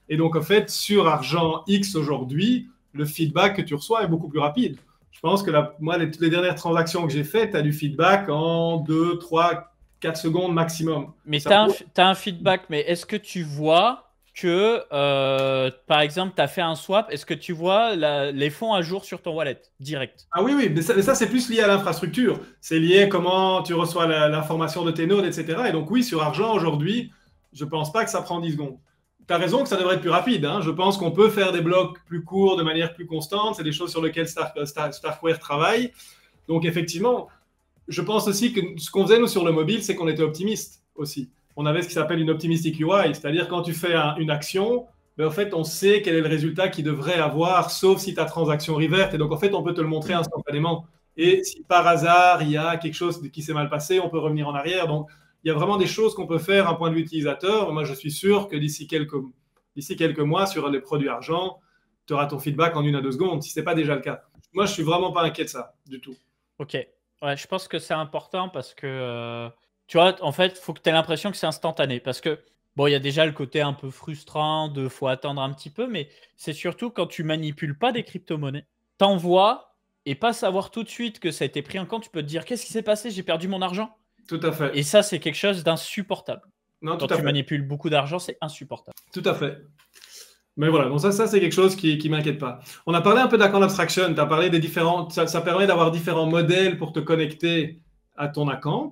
Speaker 2: Et donc, en fait, sur Argent X aujourd'hui, le feedback que tu reçois est beaucoup plus rapide. Je pense que moi, les dernières transactions que j'ai faites, tu as du feedback en 2, 3, 4 secondes maximum.
Speaker 1: Mais tu as un feedback, mais est-ce que tu vois que, par exemple, tu as fait un swap, est-ce que tu vois les fonds à jour sur ton wallet direct?
Speaker 2: Ah oui, mais ça c'est plus lié à l'infrastructure. C'est lié à comment tu reçois l'information de tes nodes, etc. Et donc oui, sur Argent aujourd'hui, je ne pense pas que ça prend 10 secondes. Tu as raison que ça devrait être plus rapide. Hein. Je pense qu'on peut faire des blocs plus courts de manière plus constante. C'est des choses sur lesquelles Starkware travaille. Donc effectivement, je pense aussi que ce qu'on faisait nous sur le mobile, c'est qu'on était optimiste aussi. On avait ce qui s'appelle une optimistic UI, c'est-à-dire quand tu fais une action, ben en fait, on sait quel est le résultat qu'il devrait avoir, sauf si ta transaction reverte. Et donc, en fait, on peut te le montrer instantanément. Et si par hasard, il y a quelque chose qui s'est mal passé, on peut revenir en arrière. Donc, il y a vraiment des choses qu'on peut faire d'un point de vue utilisateur. Moi, je suis sûr que d'ici quelques mois, sur les produits argent, tu auras ton feedback en 1 à 2 secondes, si ce n'est pas déjà le cas. Moi, je ne suis vraiment pas inquiet de ça, du tout.
Speaker 1: Ok. Ouais, je pense que c'est important parce que, tu vois, en fait, il faut que tu aies l'impression que c'est instantané. Parce que, bon, il y a déjà le côté un peu frustrant de faut attendre un petit peu, mais c'est surtout quand tu manipules pas des crypto-monnaies, t'envoies et pas savoir tout de suite que ça a été pris en compte, tu peux te dire qu'est-ce qui s'est passé, j'ai perdu mon argent.
Speaker 2: Tout à fait.
Speaker 1: Et ça, c'est quelque chose d'insupportable.
Speaker 2: Non,
Speaker 1: Quand tu manipules beaucoup d'argent, c'est insupportable.
Speaker 2: Tout à fait. Mais voilà, donc ça c'est quelque chose qui ne m'inquiète pas. On a parlé un peu d'account abstraction. Tu as parlé des différents. Ça permet d'avoir différents modèles pour te connecter à ton account,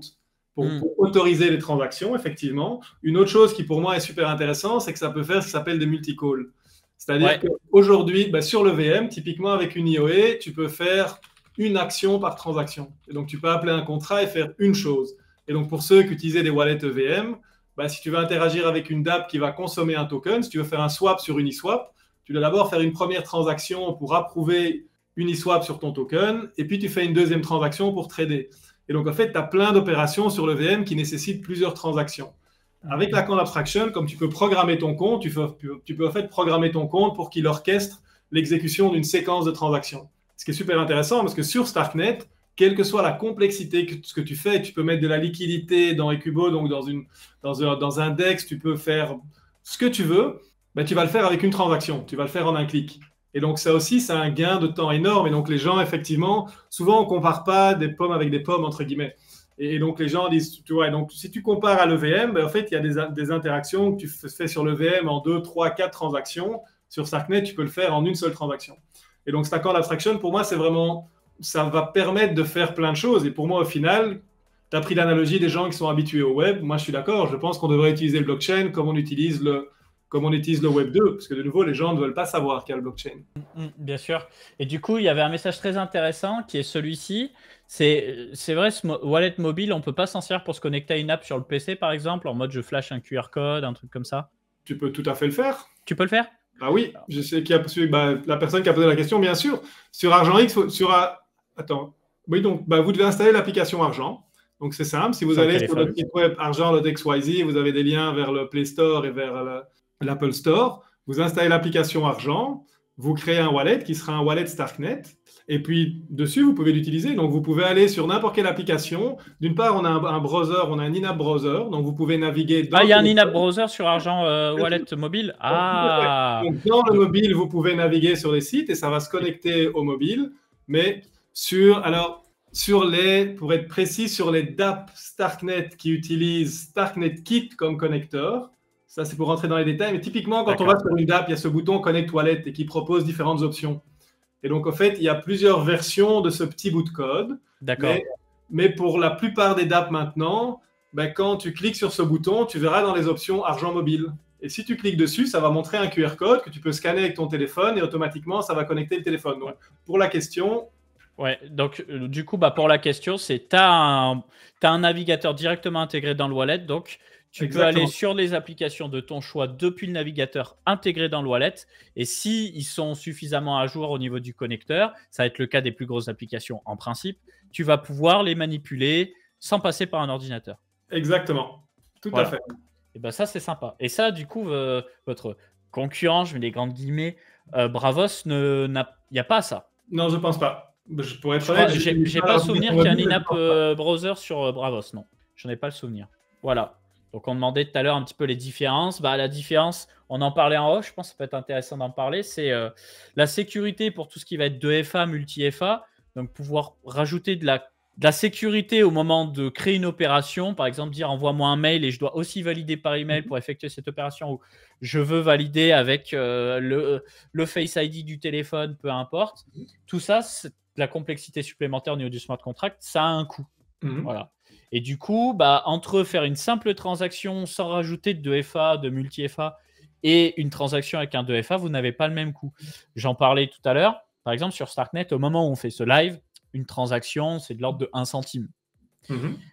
Speaker 2: pour autoriser les transactions, effectivement. Une autre chose qui pour moi est super intéressante, c'est que ça peut faire ce qui s'appelle des multicalls. C'est-à-dire qu'aujourd'hui, sur le VM, typiquement avec une IOE, tu peux faire une action par transaction. Et donc tu peux appeler un contrat et faire une chose. Et donc pour ceux qui utilisaient des wallets EVM, si tu veux interagir avec une dApp qui va consommer un token, si tu veux faire un swap sur Uniswap, tu dois d'abord faire une première transaction pour approuver Uniswap sur ton token, et puis tu fais une deuxième transaction pour trader. Et donc, en fait, tu as plein d'opérations sur le VM qui nécessitent plusieurs transactions. Avec l'account abstraction, comme tu peux programmer ton compte, tu peux en fait programmer ton compte pour qu'il orchestre l'exécution d'une séquence de transactions. Ce qui est super intéressant, parce que sur Starknet, quelle que soit la complexité de ce que tu fais, tu peux mettre de la liquidité dans Ecubo, donc dans un DEX, tu peux faire ce que tu veux, tu vas le faire avec une transaction, tu vas le faire en un clic. Et donc ça aussi, c'est un gain de temps énorme. Et donc les gens, effectivement, souvent on ne compare pas des pommes avec des pommes, entre guillemets. Et donc les gens disent, tu vois, donc si tu compares à l'EVM, en fait, il y a des interactions que tu fais sur l'EVM en 2, 3, 4 transactions. Sur Starknet, tu peux le faire en une seule transaction. Et donc cet accord abstraction, pour moi, c'est vraiment... ça va permettre de faire plein de choses. Et pour moi, au final, tu as pris l'analogie des gens qui sont habitués au web. Moi, je suis d'accord. Je pense qu'on devrait utiliser le blockchain comme on utilise le Web 2. Parce que de nouveau, les gens ne veulent pas savoir qu'il y a le blockchain.
Speaker 1: Bien sûr. Et du coup, il y avait un message très intéressant qui est celui-ci. C'est vrai, ce wallet mobile, on ne peut pas s'en servir pour se connecter à une app sur le PC, par exemple, en mode je flash un QR code, un truc comme ça.
Speaker 2: Tu peux tout à fait le faire.
Speaker 1: Tu peux le faire?
Speaker 2: Ah oui, je sais qui a la personne qui a posé la question, bien sûr. Sur ArgentX, attends. Oui, donc vous devez installer l'application Argent. Donc c'est simple. Si vous allez sur le site web argent.xyz, vous avez des liens vers le Play Store et vers l'Apple Store. Vous installez l'application Argent, vous créez un wallet qui sera un wallet Starknet. Et puis dessus, vous pouvez l'utiliser. Donc vous pouvez aller sur n'importe quelle application. D'une part, on a un browser, on a un in-app browser. Donc vous pouvez naviguer dans.
Speaker 1: Il y a un in-app browser sur Argent Wallet mobile.
Speaker 2: Donc, dans le mobile, vous pouvez naviguer sur les sites et ça va se connecter au mobile. Mais pour être précis, sur les dApp Starknet qui utilisent Starknet Kit comme connecteur, ça c'est pour rentrer dans les détails, mais typiquement quand on va sur une dApp, il y a ce bouton Connect Wallet et qui propose différentes options. Et donc en fait, il y a plusieurs versions de ce petit bout de code.
Speaker 1: D'accord.
Speaker 2: Mais pour la plupart des dApp maintenant, quand tu cliques sur ce bouton, tu verras dans les options Argent mobile. Et si tu cliques dessus, ça va montrer un QR code que tu peux scanner avec ton téléphone et automatiquement, ça va connecter le téléphone. Donc, pour la question...
Speaker 1: Ouais, donc du coup, pour la question, c'est tu as un navigateur directement intégré dans le wallet, donc tu peux aller sur les applications de ton choix depuis le navigateur intégré dans le wallet, et si ils sont suffisamment à jour au niveau du connecteur, ça va être le cas des plus grosses applications en principe, tu vas pouvoir les manipuler sans passer par un ordinateur.
Speaker 2: Exactement, tout à fait.
Speaker 1: Et ça, c'est sympa. Et ça, du coup, votre concurrent, je mets des grandes guillemets, Bravos, il n'y a pas ça.
Speaker 2: Non, je pense pas. Je pourrais être honnête,
Speaker 1: j'ai pas le souvenir qu'il y a un in-app browser sur Bravos, non. J'en ai pas le souvenir. Voilà. Donc, on demandait tout à l'heure un petit peu les différences. La différence, on en parlait en haut, je pense que ça peut être intéressant d'en parler, c'est la sécurité pour tout ce qui va être 2FA, multi-FA. Donc, pouvoir rajouter de la sécurité au moment de créer une opération. Par exemple, dire envoie-moi un mail et je dois aussi valider par email pour effectuer cette opération, ou je veux valider avec le Face ID du téléphone, peu importe. Tout ça, c'est la complexité supplémentaire au niveau du smart contract, ça a un coût. Voilà. Et du coup, entre faire une simple transaction sans rajouter de 2FA, de multi-FA, et une transaction avec un 2FA, vous n'avez pas le même coût. J'en parlais tout à l'heure. Par exemple, sur Starknet, au moment où on fait ce live, une transaction, c'est de l'ordre de 1 centime.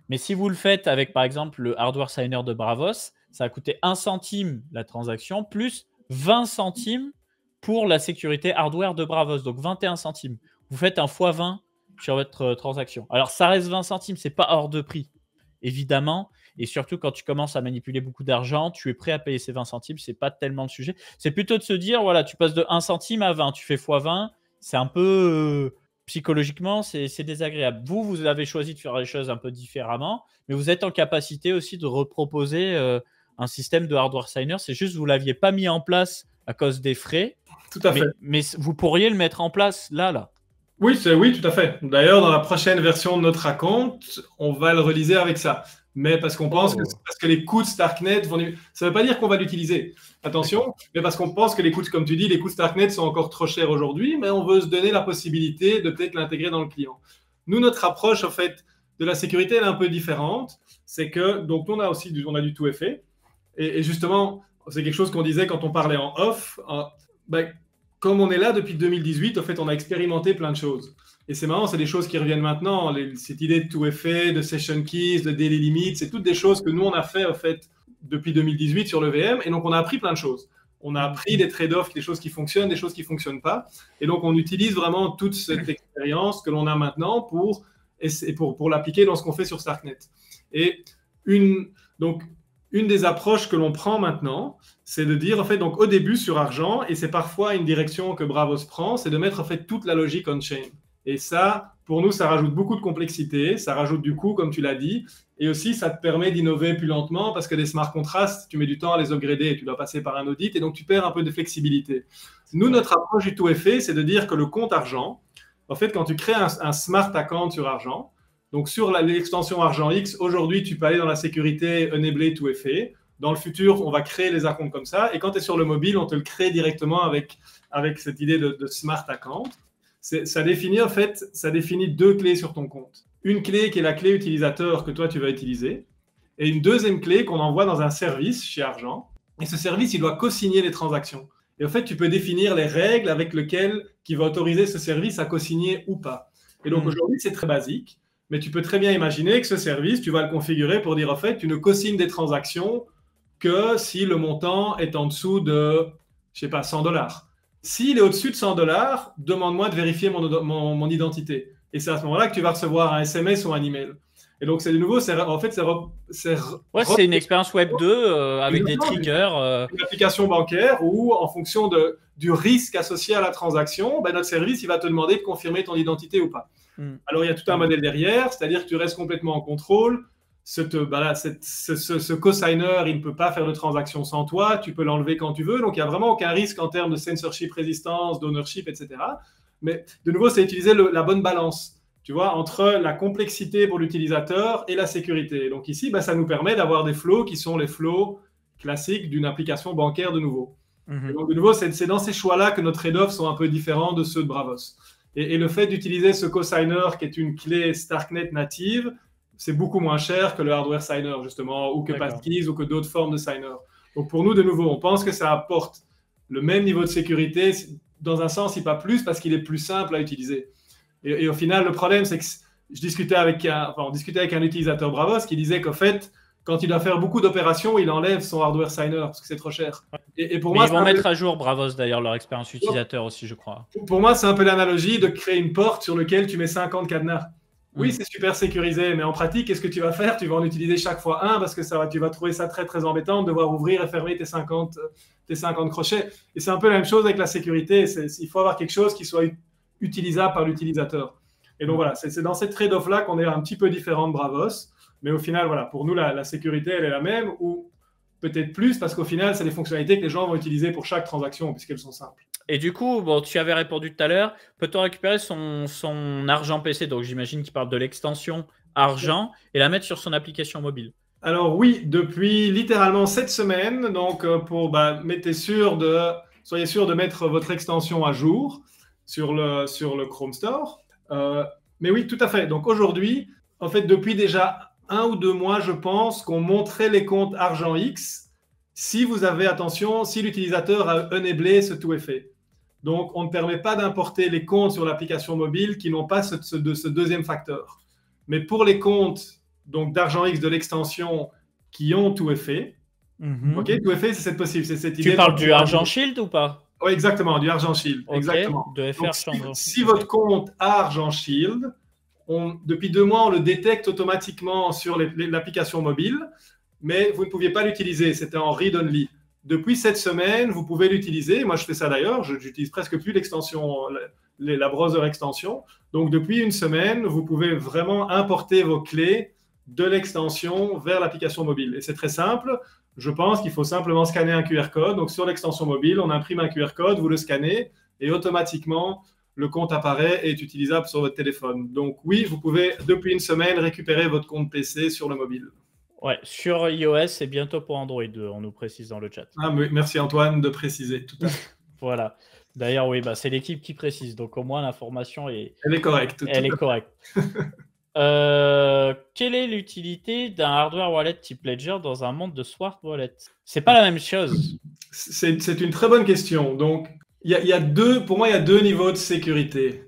Speaker 1: Mais si vous le faites avec, par exemple, le hardware signer de Bravos, ça va coûter 1 centime la transaction, plus 20 centimes pour la sécurité hardware de Bravos, donc 21 centimes. Vous faites un x20 sur votre transaction. Alors, ça reste 20 centimes, c'est pas hors de prix, évidemment. Et surtout, quand tu commences à manipuler beaucoup d'argent, tu es prêt à payer ces 20 centimes. C'est pas tellement le sujet. C'est plutôt de se dire, voilà, tu passes de 1 centime à 20, tu fais x20. C'est un peu... psychologiquement, c'est désagréable. Vous avez choisi de faire les choses un peu différemment, mais vous êtes en capacité aussi de reproposer un système de hardware signer. C'est juste que vous ne l'aviez pas mis en place à cause des frais.
Speaker 2: Tout à fait.
Speaker 1: Mais vous pourriez le mettre en place là.
Speaker 2: Oui, tout à fait. D'ailleurs, dans la prochaine version de notre account, on va le réaliser avec ça. mais parce qu'on pense que les coûts de Starknet vont... Ça ne veut pas dire qu'on va l'utiliser, attention, mais parce qu'on pense que les coûts, comme tu dis, les coûts de Starknet sont encore trop chers aujourd'hui, mais on veut se donner la possibilité de peut-être l'intégrer dans le client. Nous, notre approche, en fait, de la sécurité, elle est un peu différente. C'est que, donc, on a du tout effet. Et justement, c'est quelque chose qu'on disait quand on parlait en off. Comme on est là depuis 2018, en fait, on a expérimenté plein de choses. Et c'est marrant, c'est des choses qui reviennent maintenant. Cette idée de tout effet, de session keys, de daily limits, c'est toutes des choses que nous, on a fait, en fait, depuis 2018 sur le VM. Et donc, on a appris plein de choses. On a appris des trade-offs, des choses qui fonctionnent, des choses qui ne fonctionnent pas. Et donc, on utilise vraiment toute cette expérience que l'on a maintenant pour l'appliquer dans ce qu'on fait sur Starknet. Et une des approches que l'on prend maintenant, c'est de dire, en fait, donc au début sur Argent, et c'est parfois une direction que Bravos prend, c'est de mettre en fait toute la logique on-chain. Et ça, pour nous, ça rajoute beaucoup de complexité, ça rajoute du coût, comme tu l'as dit, et aussi ça te permet d'innover plus lentement parce que les smart contracts, tu mets du temps à les upgrader et tu dois passer par un audit, et donc tu perds un peu de flexibilité. Nous, notre approche du tout effet, c'est de dire que le compte Argent, en fait, quand tu crées un smart account sur Argent, donc sur l'extension Argent X, aujourd'hui, tu peux aller dans la sécurité enabler tout effet. Dans le futur, on va créer les accounts comme ça. Et quand tu es sur le mobile, on te le crée directement avec cette idée de smart account. Ça définit deux clés sur ton compte. Une clé qui est la clé utilisateur que toi, tu vas utiliser. Et une deuxième clé qu'on envoie dans un service chez Argent. Et ce service, il doit co-signer les transactions. Et en fait, tu peux définir les règles avec lesquelles qui va autoriser ce service à co-signer ou pas. Et donc aujourd'hui, c'est très basique. Mais tu peux très bien imaginer que ce service, tu vas le configurer pour dire, en fait, tu ne co-signes des transactions que si le montant est en dessous de, je sais pas, $100. S'il est au-dessus de $100, demande-moi de vérifier mon identité. Et c'est à ce moment-là que tu vas recevoir un SMS ou un email. Et donc, c'est de nouveau, c'est
Speaker 1: une expérience Web 2 avec des triggers.
Speaker 2: Une application bancaire où, en fonction du risque associé à la transaction, notre service, il va te demander de confirmer ton identité ou pas. Alors, il y a tout un modèle derrière, c'est-à-dire que tu restes complètement en contrôle. Ce co-signer, il ne peut pas faire de transaction sans toi. Tu peux l'enlever quand tu veux. Donc, il n'y a vraiment aucun risque en termes de censorship résistance, d'ownership, etc. Mais de nouveau, c'est utiliser la bonne balance, tu vois, entre la complexité pour l'utilisateur et la sécurité. Donc ici, ça nous permet d'avoir des flows qui sont les flows classiques d'une application bancaire de nouveau. Et donc de nouveau, c'est dans ces choix-là que nos trade-offs sont un peu différents de ceux de Bravos. Et le fait d'utiliser ce co-signer qui est une clé Starknet native, c'est beaucoup moins cher que le hardware signer, justement, ou que Passkeys ou que d'autres formes de signer. Donc pour nous, de nouveau, on pense que ça apporte le même niveau de sécurité, dans un sens, si pas plus, parce qu'il est plus simple à utiliser. Et au final, le problème, c'est que on discutait avec un utilisateur Bravos qui disait qu'en fait, quand il doit faire beaucoup d'opérations, il enlève son hardware signer parce que c'est trop cher.
Speaker 1: Et pour moi, ils vont mettre à jour Bravos, d'ailleurs, leur expérience utilisateur aussi, je crois.
Speaker 2: Pour moi, c'est un peu l'analogie de créer une porte sur laquelle tu mets 50 cadenas. Oui, c'est super sécurisé, mais en pratique, qu'est-ce que tu vas faire? Tu vas en utiliser chaque fois un parce que tu vas trouver ça très, très embêtant de devoir ouvrir et fermer tes 50 crochets. Et c'est un peu la même chose avec la sécurité. Il faut avoir quelque chose qui soit utilisable par l'utilisateur. Et donc voilà, c'est dans cette trade-off-là qu'on est un petit peu différent de Bravos. Mais au final, voilà, pour nous, la sécurité, elle est la même ou peut-être plus parce qu'au final, c'est des fonctionnalités que les gens vont utiliser pour chaque transaction puisqu'elles sont simples.
Speaker 1: Et du coup, tu avais répondu tout à l'heure, peut-on récupérer son argent PC? Donc j'imagine qu'il parle de l'extension argent et la mettre sur son application mobile.
Speaker 2: Alors oui, depuis littéralement cette semaine, donc soyez sûr de mettre votre extension à jour sur le Chrome Store. Mais oui, tout à fait. Donc aujourd'hui, en fait, depuis déjà 1 ou 2 mois, je pense qu'on montrait les comptes Argent X si l'utilisateur a enablé ce tout effet. Donc, on ne permet pas d'importer les comptes sur l'application mobile qui n'ont pas ce deuxième facteur. Mais pour les comptes d'Argent X de l'extension qui ont tout effet, tout effet, c'est cette idée.
Speaker 1: Tu parles du Argent Shield ou pas?
Speaker 2: Oui, exactement, du Argent Shield. Exactement. Si votre compte a Argent Shield, depuis 2 mois, on le détecte automatiquement sur l'application mobile, mais vous ne pouviez pas l'utiliser, c'était en read-only. Depuis cette semaine, vous pouvez l'utiliser. Moi, je fais ça d'ailleurs. J'utilise presque plus l'extension, la browser extension. Donc, depuis une semaine, vous pouvez vraiment importer vos clés de l'extension vers l'application mobile. Et c'est très simple. Je pense qu'il faut simplement scanner un QR code. Donc, sur l'extension mobile, on imprime un QR code, vous le scannez et automatiquement, le compte apparaît et est utilisable sur votre téléphone. Donc, oui, vous pouvez, depuis une semaine, récupérer votre compte PC sur le mobile.
Speaker 1: Ouais, sur iOS et bientôt pour Android, on nous précise dans le chat.
Speaker 2: Ah, merci Antoine de préciser, tout à fait.
Speaker 1: Voilà. D'ailleurs, oui, bah, c'est l'équipe qui précise, donc au moins l'information
Speaker 2: Elle est correcte.
Speaker 1: elle est correcte. Quelle est l'utilité d'un hardware wallet type Ledger dans un monde de smart wallet? C'est pas la même chose.
Speaker 2: C'est une très bonne question. Donc, pour moi, il y a deux niveaux de sécurité.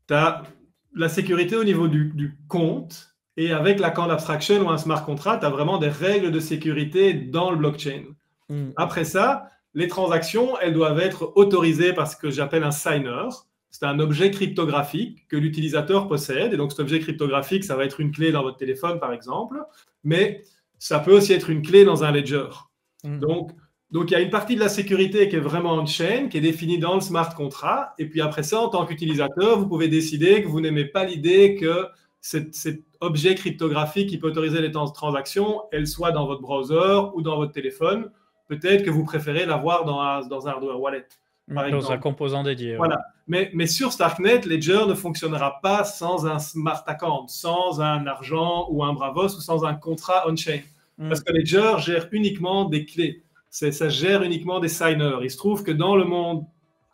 Speaker 2: Tu as la sécurité au niveau du compte, et avec l'account abstraction ou un smart contract, tu as vraiment des règles de sécurité dans le blockchain. Après ça, les transactions, elles doivent être autorisées par ce que j'appelle un signer. C'est un objet cryptographique que l'utilisateur possède. Et donc, cet objet cryptographique, ça va être une clé dans votre téléphone, par exemple. Mais ça peut aussi être une clé dans un ledger. Donc, il y a une partie de la sécurité qui est vraiment on-chain, qui est définie dans le smart contract. Et puis après ça, en tant qu'utilisateur, vous pouvez décider que vous n'aimez pas l'idée que cet objet cryptographique qui peut autoriser les transactions, elle soit dans votre browser ou dans votre téléphone. Peut-être que vous préférez l'avoir dans un hardware wallet.
Speaker 1: Dans un composant dédié.
Speaker 2: Voilà. Mais sur Starknet, Ledger ne fonctionnera pas sans un smart account, sans un argent ou un Bravos ou sans un contrat on-chain. Parce que Ledger gère uniquement des clés. Ça gère uniquement des signers. Il se trouve que dans le monde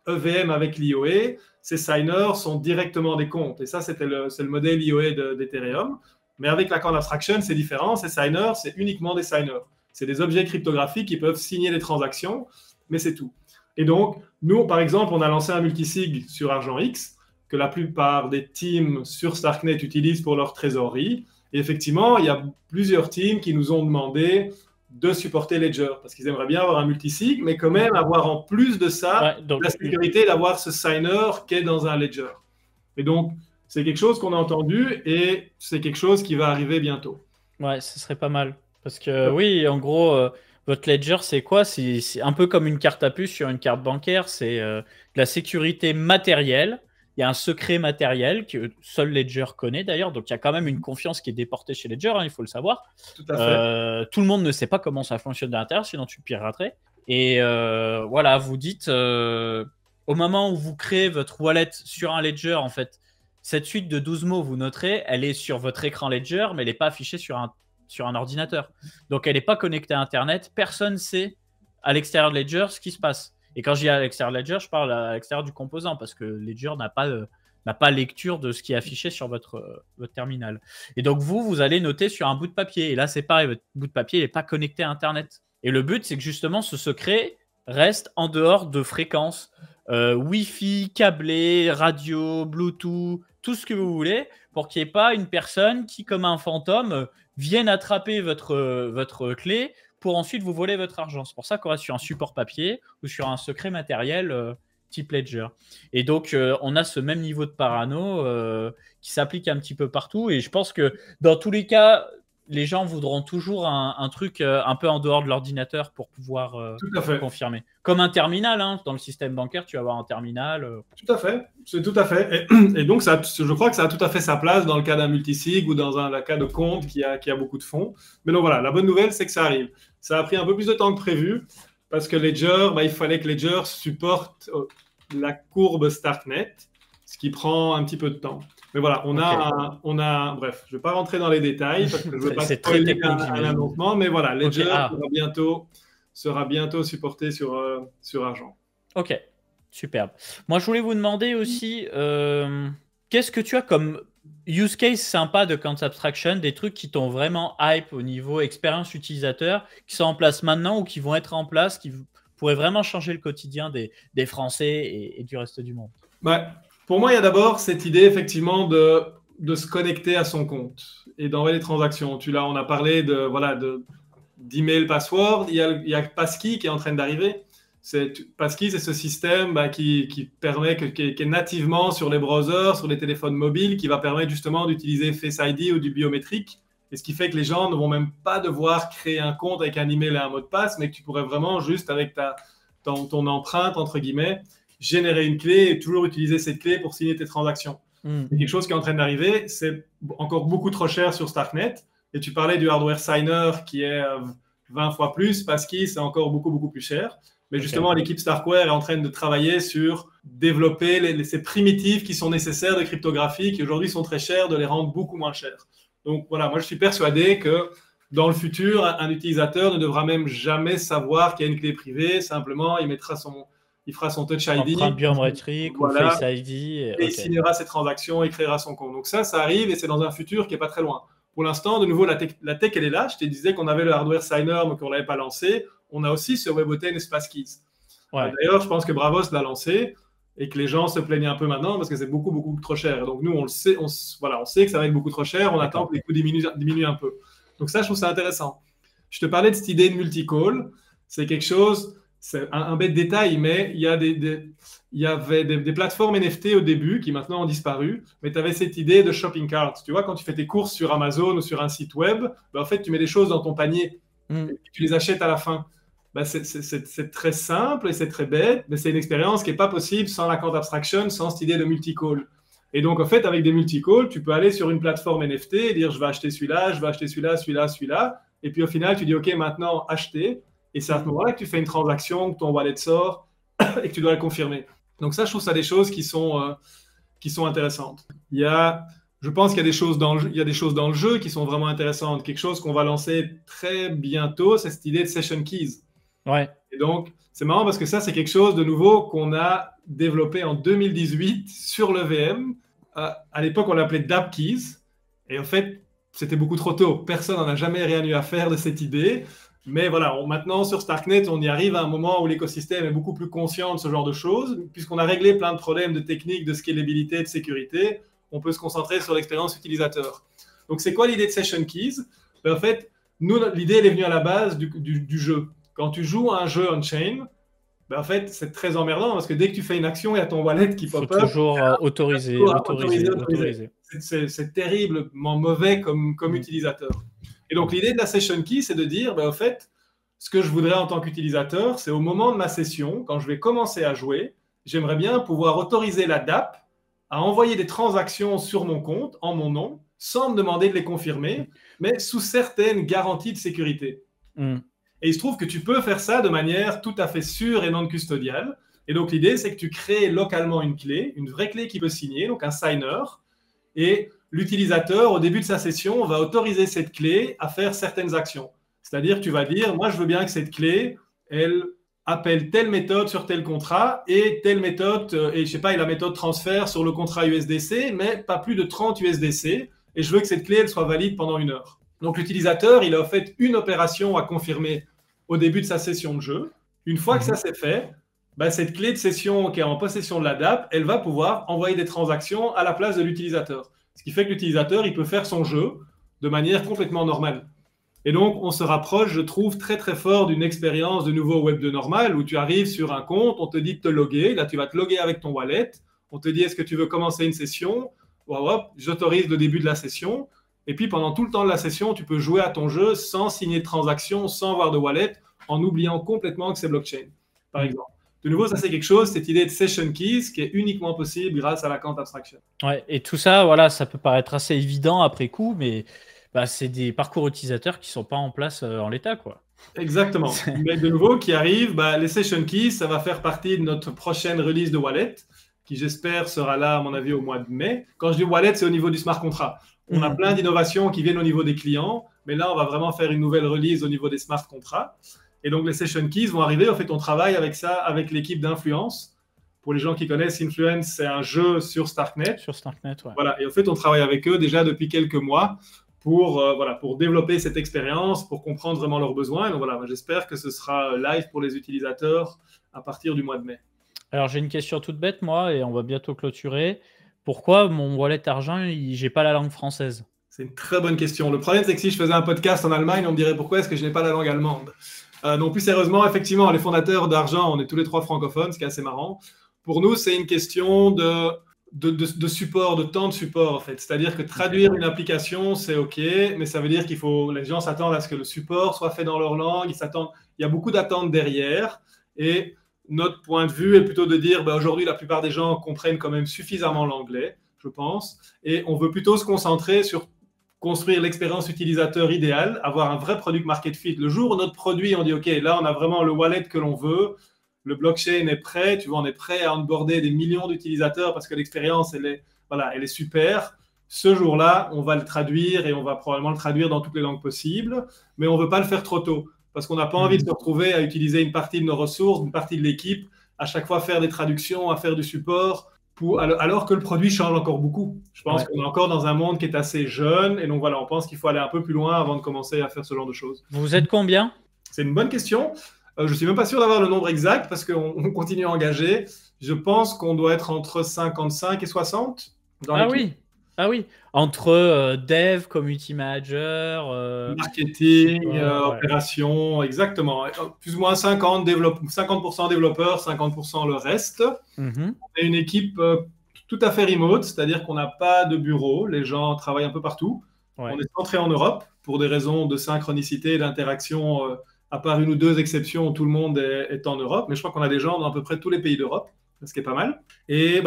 Speaker 2: EVM avec l'IOE, ces signers sont directement des comptes. Et ça, c'est le modèle IOE d'Ethereum. Mais avec l'account abstraction, c'est différent. Ces signers, c'est uniquement des signers. C'est des objets cryptographiques qui peuvent signer les transactions, mais c'est tout. Et donc, nous, par exemple, on a lancé un multisig sur ArgentX que la plupart des teams sur Starknet utilisent pour leur trésorerie. Et effectivement, il y a plusieurs teams qui nous ont demandé de supporter Ledger parce qu'ils aimeraient bien avoir un multisig, mais quand même avoir en plus de ça la sécurité d'avoir ce signer qui est dans un Ledger. Et donc, c'est quelque chose qu'on a entendu et c'est quelque chose qui va arriver bientôt.
Speaker 1: Ouais, ce serait pas mal. Parce que oui, en gros, votre ledger, c'est quoi? C'est un peu comme une carte à puce sur une carte bancaire. C'est de la sécurité matérielle. Il y a un secret matériel que seul Ledger connaît d'ailleurs. Donc, il y a quand même une confiance qui est déportée chez Ledger, hein, il faut le savoir.
Speaker 2: Tout à fait.
Speaker 1: Tout le monde ne sait pas comment ça fonctionne de l'intérieur, sinon tu piraterais. Et voilà, vous dites, au moment où vous créez votre wallet sur un Ledger, en fait, cette suite de 12 mots, vous noterez, elle est sur votre écran Ledger, mais elle n'est pas affichée sur un ordinateur. Donc, elle n'est pas connectée à Internet. Personne ne sait à l'extérieur de Ledger ce qui se passe. Et quand je dis à l'extérieur de Ledger, je parle à l'extérieur du composant parce que Ledger n'a pas lecture de ce qui est affiché sur votre terminal. Et donc, vous allez noter sur un bout de papier. Et là, c'est pareil, votre bout de papier n'est pas connecté à Internet. Et le but, c'est que justement, ce secret reste en dehors de fréquences Wi-Fi, câblé, radio, Bluetooth, tout ce que vous voulez, pour qu'il n'y ait pas une personne qui, comme un fantôme, vienne attraper votre clé pour ensuite vous voler votre argent. C'est pour ça qu'on reste sur un support papier ou sur un secret matériel type Ledger. Et donc, on a ce même niveau de parano qui s'applique un petit peu partout. Et je pense que dans tous les cas, les gens voudront toujours un truc un peu en dehors de l'ordinateur pour pouvoir confirmer. Comme un terminal, hein, dans le système bancaire, tu vas avoir un terminal.
Speaker 2: Tout à fait, c'est tout à fait. Et donc, je crois que ça a tout à fait sa place dans le cas d'un multisig ou dans un cas de compte qui a beaucoup de fonds. Mais donc voilà, la bonne nouvelle, c'est que ça arrive. Ça a pris un peu plus de temps que prévu parce que Ledger, il fallait que Ledger supporte la courbe Starknet, ce qui prend un petit peu de temps. Mais voilà, bref, je ne vais pas rentrer dans les détails parce que je ne veux pas spoiler un annoncement, mais voilà, Ledger sera bientôt supporté sur Argent.
Speaker 1: Ok, superbe. Moi, je voulais vous demander aussi, qu'est-ce que tu as comme use case sympa de Account Abstraction, des trucs qui t'ont vraiment hype au niveau expérience utilisateur, qui sont en place maintenant ou qui vont être en place, qui pourraient vraiment changer le quotidien des Français et du reste du monde?
Speaker 2: Pour moi, il y a d'abord cette idée effectivement de se connecter à son compte et d'envoyer des transactions. On a parlé d'email password. Il y a Passkey qui est en train d'arriver. Passkey, c'est ce système qui permet, qui est nativement sur les browsers, sur les téléphones mobiles, qui va permettre justement d'utiliser Face ID ou du biométrique. Et ce qui fait que les gens ne vont même pas devoir créer un compte avec un email et un mot de passe, mais que tu pourrais vraiment juste avec ton empreinte, entre guillemets, générer une clé et toujours utiliser cette clé pour signer tes transactions. C'est quelque chose qui est en train d'arriver. C'est encore beaucoup trop cher sur Starknet. Et tu parlais du hardware signer qui est 20 fois plus. Passkey, c'est encore beaucoup, beaucoup plus cher. Mais justement, l'équipe Starkware est en train de travailler sur développer ces primitives qui sont nécessaires de cryptographie, qui aujourd'hui sont très chères, de les rendre beaucoup moins chères. Donc voilà, moi je suis persuadé que dans le futur, un utilisateur ne devra même jamais savoir qu'il y a une clé privée. Simplement, il fera son Touch ID.
Speaker 1: Empreinte biométrique ou Face ID.
Speaker 2: Et il signera ses transactions et créera son compte. Donc ça arrive et c'est dans un futur qui n'est pas très loin. Pour l'instant, de nouveau, la tech, elle est là. Je te disais qu'on avait le hardware signer, mais qu'on ne l'avait pas lancé. On a aussi ce WebAuthn Passkeys. D'ailleurs, je pense que Bravos l'a lancé et que les gens se plaignent un peu maintenant parce que c'est beaucoup, beaucoup trop cher. Et donc nous, on le sait, on sait que ça va être beaucoup trop cher. On attend que les coûts diminuent un peu. Donc ça, je trouve ça intéressant. Je te parlais de cette idée de multi-call. C'est quelque chose, c'est un bête détail, mais il y avait des plateformes NFT au début qui maintenant ont disparu, mais tu avais cette idée de shopping cart. Tu vois, quand tu fais tes courses sur Amazon ou sur un site web, en fait, tu mets des choses dans ton panier et tu les achètes à la fin. C'est très simple et c'est très bête, mais c'est une expérience qui n'est pas possible sans l'account abstraction, sans cette idée de multi-call. Et donc, en fait, avec des multi-calls, tu peux aller sur une plateforme NFT et dire « je vais acheter celui-là, je vais acheter celui-là, celui-là, celui-là ». Et puis, au final, tu dis « OK, maintenant, acheter ». Et c'est à ce moment-là que tu fais une transaction, que ton wallet sort et que tu dois le confirmer. Donc ça, je trouve ça des choses qui sont intéressantes. Je pense qu'il y a des choses dans le jeu qui sont vraiment intéressantes. Quelque chose qu'on va lancer très bientôt, c'est cette idée de session keys.
Speaker 1: Ouais.
Speaker 2: Et donc, c'est marrant parce que ça, c'est quelque chose de nouveau qu'on a développé en 2018 sur le VM. À l'époque, on l'appelait DApp Keys. Et en fait, c'était beaucoup trop tôt. Personne n'en a jamais rien eu à faire de cette idée. Mais voilà, maintenant, sur Starknet, on y arrive à un moment où l'écosystème est beaucoup plus conscient de ce genre de choses. Puisqu'on a réglé plein de problèmes de technique, de scalabilité, de sécurité, on peut se concentrer sur l'expérience utilisateur. Donc, c'est quoi l'idée de Session Keys? En fait, nous, l'idée, elle est venue à la base du jeu. Quand tu joues à un jeu on-chain, en fait, c'est très emmerdant parce que dès que tu fais une action, il y a ton wallet qui pop-up.
Speaker 1: Il faut toujours autoriser.
Speaker 2: C'est terriblement mauvais comme utilisateur. Et donc, l'idée de la session key, c'est de dire, en fait, ce que je voudrais en tant qu'utilisateur, c'est au moment de ma session, quand je vais commencer à jouer, j'aimerais bien pouvoir autoriser la DApp à envoyer des transactions sur mon compte, en mon nom, sans me demander de les confirmer, mais sous certaines garanties de sécurité. Et il se trouve que tu peux faire ça de manière tout à fait sûre et non custodiale. Et donc, l'idée, c'est que tu crées localement une clé, une vraie clé qui peut signer, donc un signer. Et l'utilisateur, au début de sa session, va autoriser cette clé à faire certaines actions. C'est-à-dire que tu vas dire, moi, je veux bien que cette clé, elle appelle telle méthode sur tel contrat et telle méthode, et je sais pas, la méthode transfert sur le contrat USDC, mais pas plus de 30 USDC. Et je veux que cette clé, elle soit valide pendant 1 heure. Donc, l'utilisateur, il a en fait une opération à confirmer au début de sa session de jeu. Une fois que ça c'est fait, cette clé de session qui est en possession de la DApp, elle va pouvoir envoyer des transactions à la place de l'utilisateur. Ce qui fait que l'utilisateur, il peut faire son jeu de manière complètement normale. Et donc, on se rapproche, je trouve, très très fort d'une expérience de nouveau Web 2 normal où tu arrives sur un compte, on te dit de te loguer. Là, tu vas te loguer avec ton wallet. On te dit, est-ce que tu veux commencer une session? J'autorise le début de la session. Et puis, pendant tout le temps de la session, tu peux jouer à ton jeu sans signer de transaction, sans avoir de wallet, en oubliant complètement que c'est blockchain, par exemple. De nouveau, ça, c'est quelque chose, cette idée de session keys, qui est uniquement possible grâce à l'account abstraction.
Speaker 1: Ouais, et tout ça, voilà, ça peut paraître assez évident après coup, mais c'est des parcours utilisateurs qui ne sont pas en place en l'état, quoi.
Speaker 2: Exactement. Mais de nouveau, qui arrive, les session keys, ça va faire partie de notre prochaine release de wallet, qui j'espère sera là, à mon avis, au mois de mai. Quand je dis wallet, c'est au niveau du smart contract. On a plein d'innovations qui viennent au niveau des clients, mais là, on va vraiment faire une nouvelle release au niveau des smart contracts. Et donc, les session keys vont arriver. En fait, on travaille avec ça, avec l'équipe d'Influence. Pour les gens qui connaissent, Influence, c'est un jeu sur Starknet.
Speaker 1: Sur Starknet, ouais.
Speaker 2: Voilà. Et en fait, on travaille avec eux déjà depuis quelques mois pour développer cette expérience, pour comprendre vraiment leurs besoins. Et donc, voilà, j'espère que ce sera live pour les utilisateurs à partir du mois de mai.
Speaker 1: Alors, j'ai une question toute bête, moi, et on va bientôt clôturer. Pourquoi mon wallet argent, j'ai pas la langue française?
Speaker 2: C'est une très bonne question. Le problème, c'est que si je faisais un podcast en Allemagne, on me dirait pourquoi est-ce que je n'ai pas la langue allemande. Non, plus sérieusement, effectivement, les fondateurs d'Argent, on est tous les 3 francophones, ce qui est assez marrant. Pour nous, c'est une question de support, de temps de support, en fait. C'est-à-dire que traduire une application, c'est OK, mais ça veut dire les gens s'attendent à ce que le support soit fait dans leur langue. Il y a beaucoup d'attentes derrière. Et notre point de vue est plutôt de dire, aujourd'hui, la plupart des gens comprennent quand même suffisamment l'anglais, je pense. Et on veut plutôt se concentrer sur construire l'expérience utilisateur idéale, avoir un vrai product market fit. Le jour où notre produit, on dit, OK, là, on a vraiment le wallet que l'on veut, le blockchain est prêt, on est prêt à onboarder des millions d'utilisateurs parce que l'expérience, elle est super. ce jour-là, on va le traduire et on va probablement le traduire dans toutes les langues possibles, mais on ne veut pas le faire trop tôt parce qu'on n'a pas envie de se retrouver à utiliser une partie de nos ressources, une partie de l'équipe, à chaque fois faire des traductions, à faire du support, alors que le produit change encore beaucoup. Je pense qu'on est encore dans un monde qui est assez jeune et donc voilà, on pense qu'il faut aller un peu plus loin avant de commencer à faire ce genre de choses.
Speaker 1: Vous êtes combien?
Speaker 2: C'est une bonne question. Je ne suis même pas sûr d'avoir le nombre exact parce qu'on continue à engager. Je pense qu'on doit être entre 55 et 60 dans l'équipe.
Speaker 1: Ah oui, entre dev, community manager,
Speaker 2: marketing, opération, exactement. Plus ou moins 50% développeurs, 50% le reste. On est une équipe tout à fait remote, c'est-à-dire qu'on n'a pas de bureau, les gens travaillent un peu partout. On est centré en Europe pour des raisons de synchronicité et d'interaction. À part une ou deux exceptions, tout le monde est en Europe, mais je crois qu'on a des gens dans à peu près tous les pays d'Europe, ce qui est pas mal. Et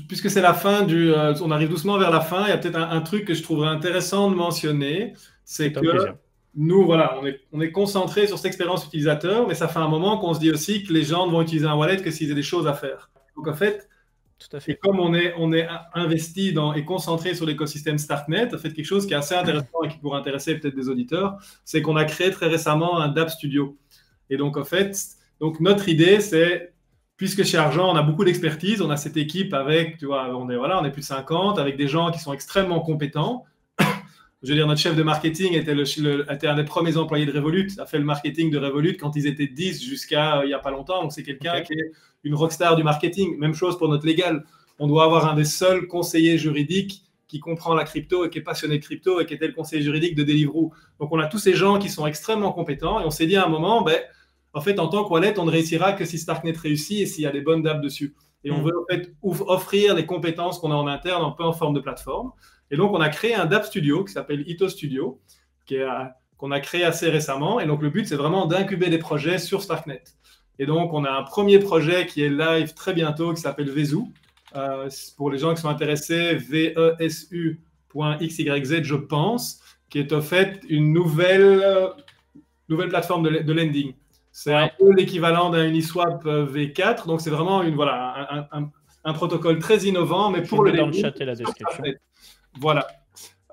Speaker 2: puisque c'est la fin on arrive doucement vers la fin, il y a peut-être un truc que je trouverais intéressant de mentionner, c'est que nous, voilà, on est concentré sur cette expérience utilisateur, mais ça fait un moment qu'on se dit aussi que les gens ne vont utiliser un wallet que s'ils ont des choses à faire. Donc en fait, et comme on est investi et concentré sur l'écosystème Starknet, en fait, quelque chose qui est assez intéressant et qui pourrait intéresser peut-être des auditeurs, c'est qu'on a créé très récemment un dApp Studio. Et donc en fait, notre idée, c'est puisque chez Argent, on a beaucoup d'expertise, on a cette équipe avec, tu vois, on est plus de 50, avec des gens qui sont extrêmement compétents. Je veux dire, notre chef de marketing était un des premiers employés de Revolut, a fait le marketing de Revolut quand ils étaient 10 jusqu'à il n'y a pas longtemps. Donc, c'est quelqu'un qui est une rockstar du marketing. Même chose pour notre légal. On doit avoir un des seuls conseillers juridiques qui comprend la crypto et qui est passionné de crypto et qui était le conseiller juridique de Deliveroo. Donc, on a tous ces gens qui sont extrêmement compétents et on s'est dit à un moment, en fait, en tant que wallet, on ne réussira que si Starknet réussit et s'il y a des bonnes dApps dessus. Et on veut en fait offrir les compétences qu'on a en interne un peu en forme de plateforme. Et donc, on a créé un dApp Studio qui s'appelle Ito Studio, qu'on a créé assez récemment. Et donc, le but, c'est vraiment d'incuber des projets sur Starknet. Et donc, on a un premier projet qui est live très bientôt qui s'appelle Vesu. Pour les gens qui sont intéressés, vesu.xyz, je pense, qui est en fait une nouvelle plateforme de lending. C'est un peu l'équivalent d'un Uniswap V4. Donc, c'est vraiment un protocole très innovant. Mais pour le
Speaker 1: dans le chat et la description.
Speaker 2: Voilà.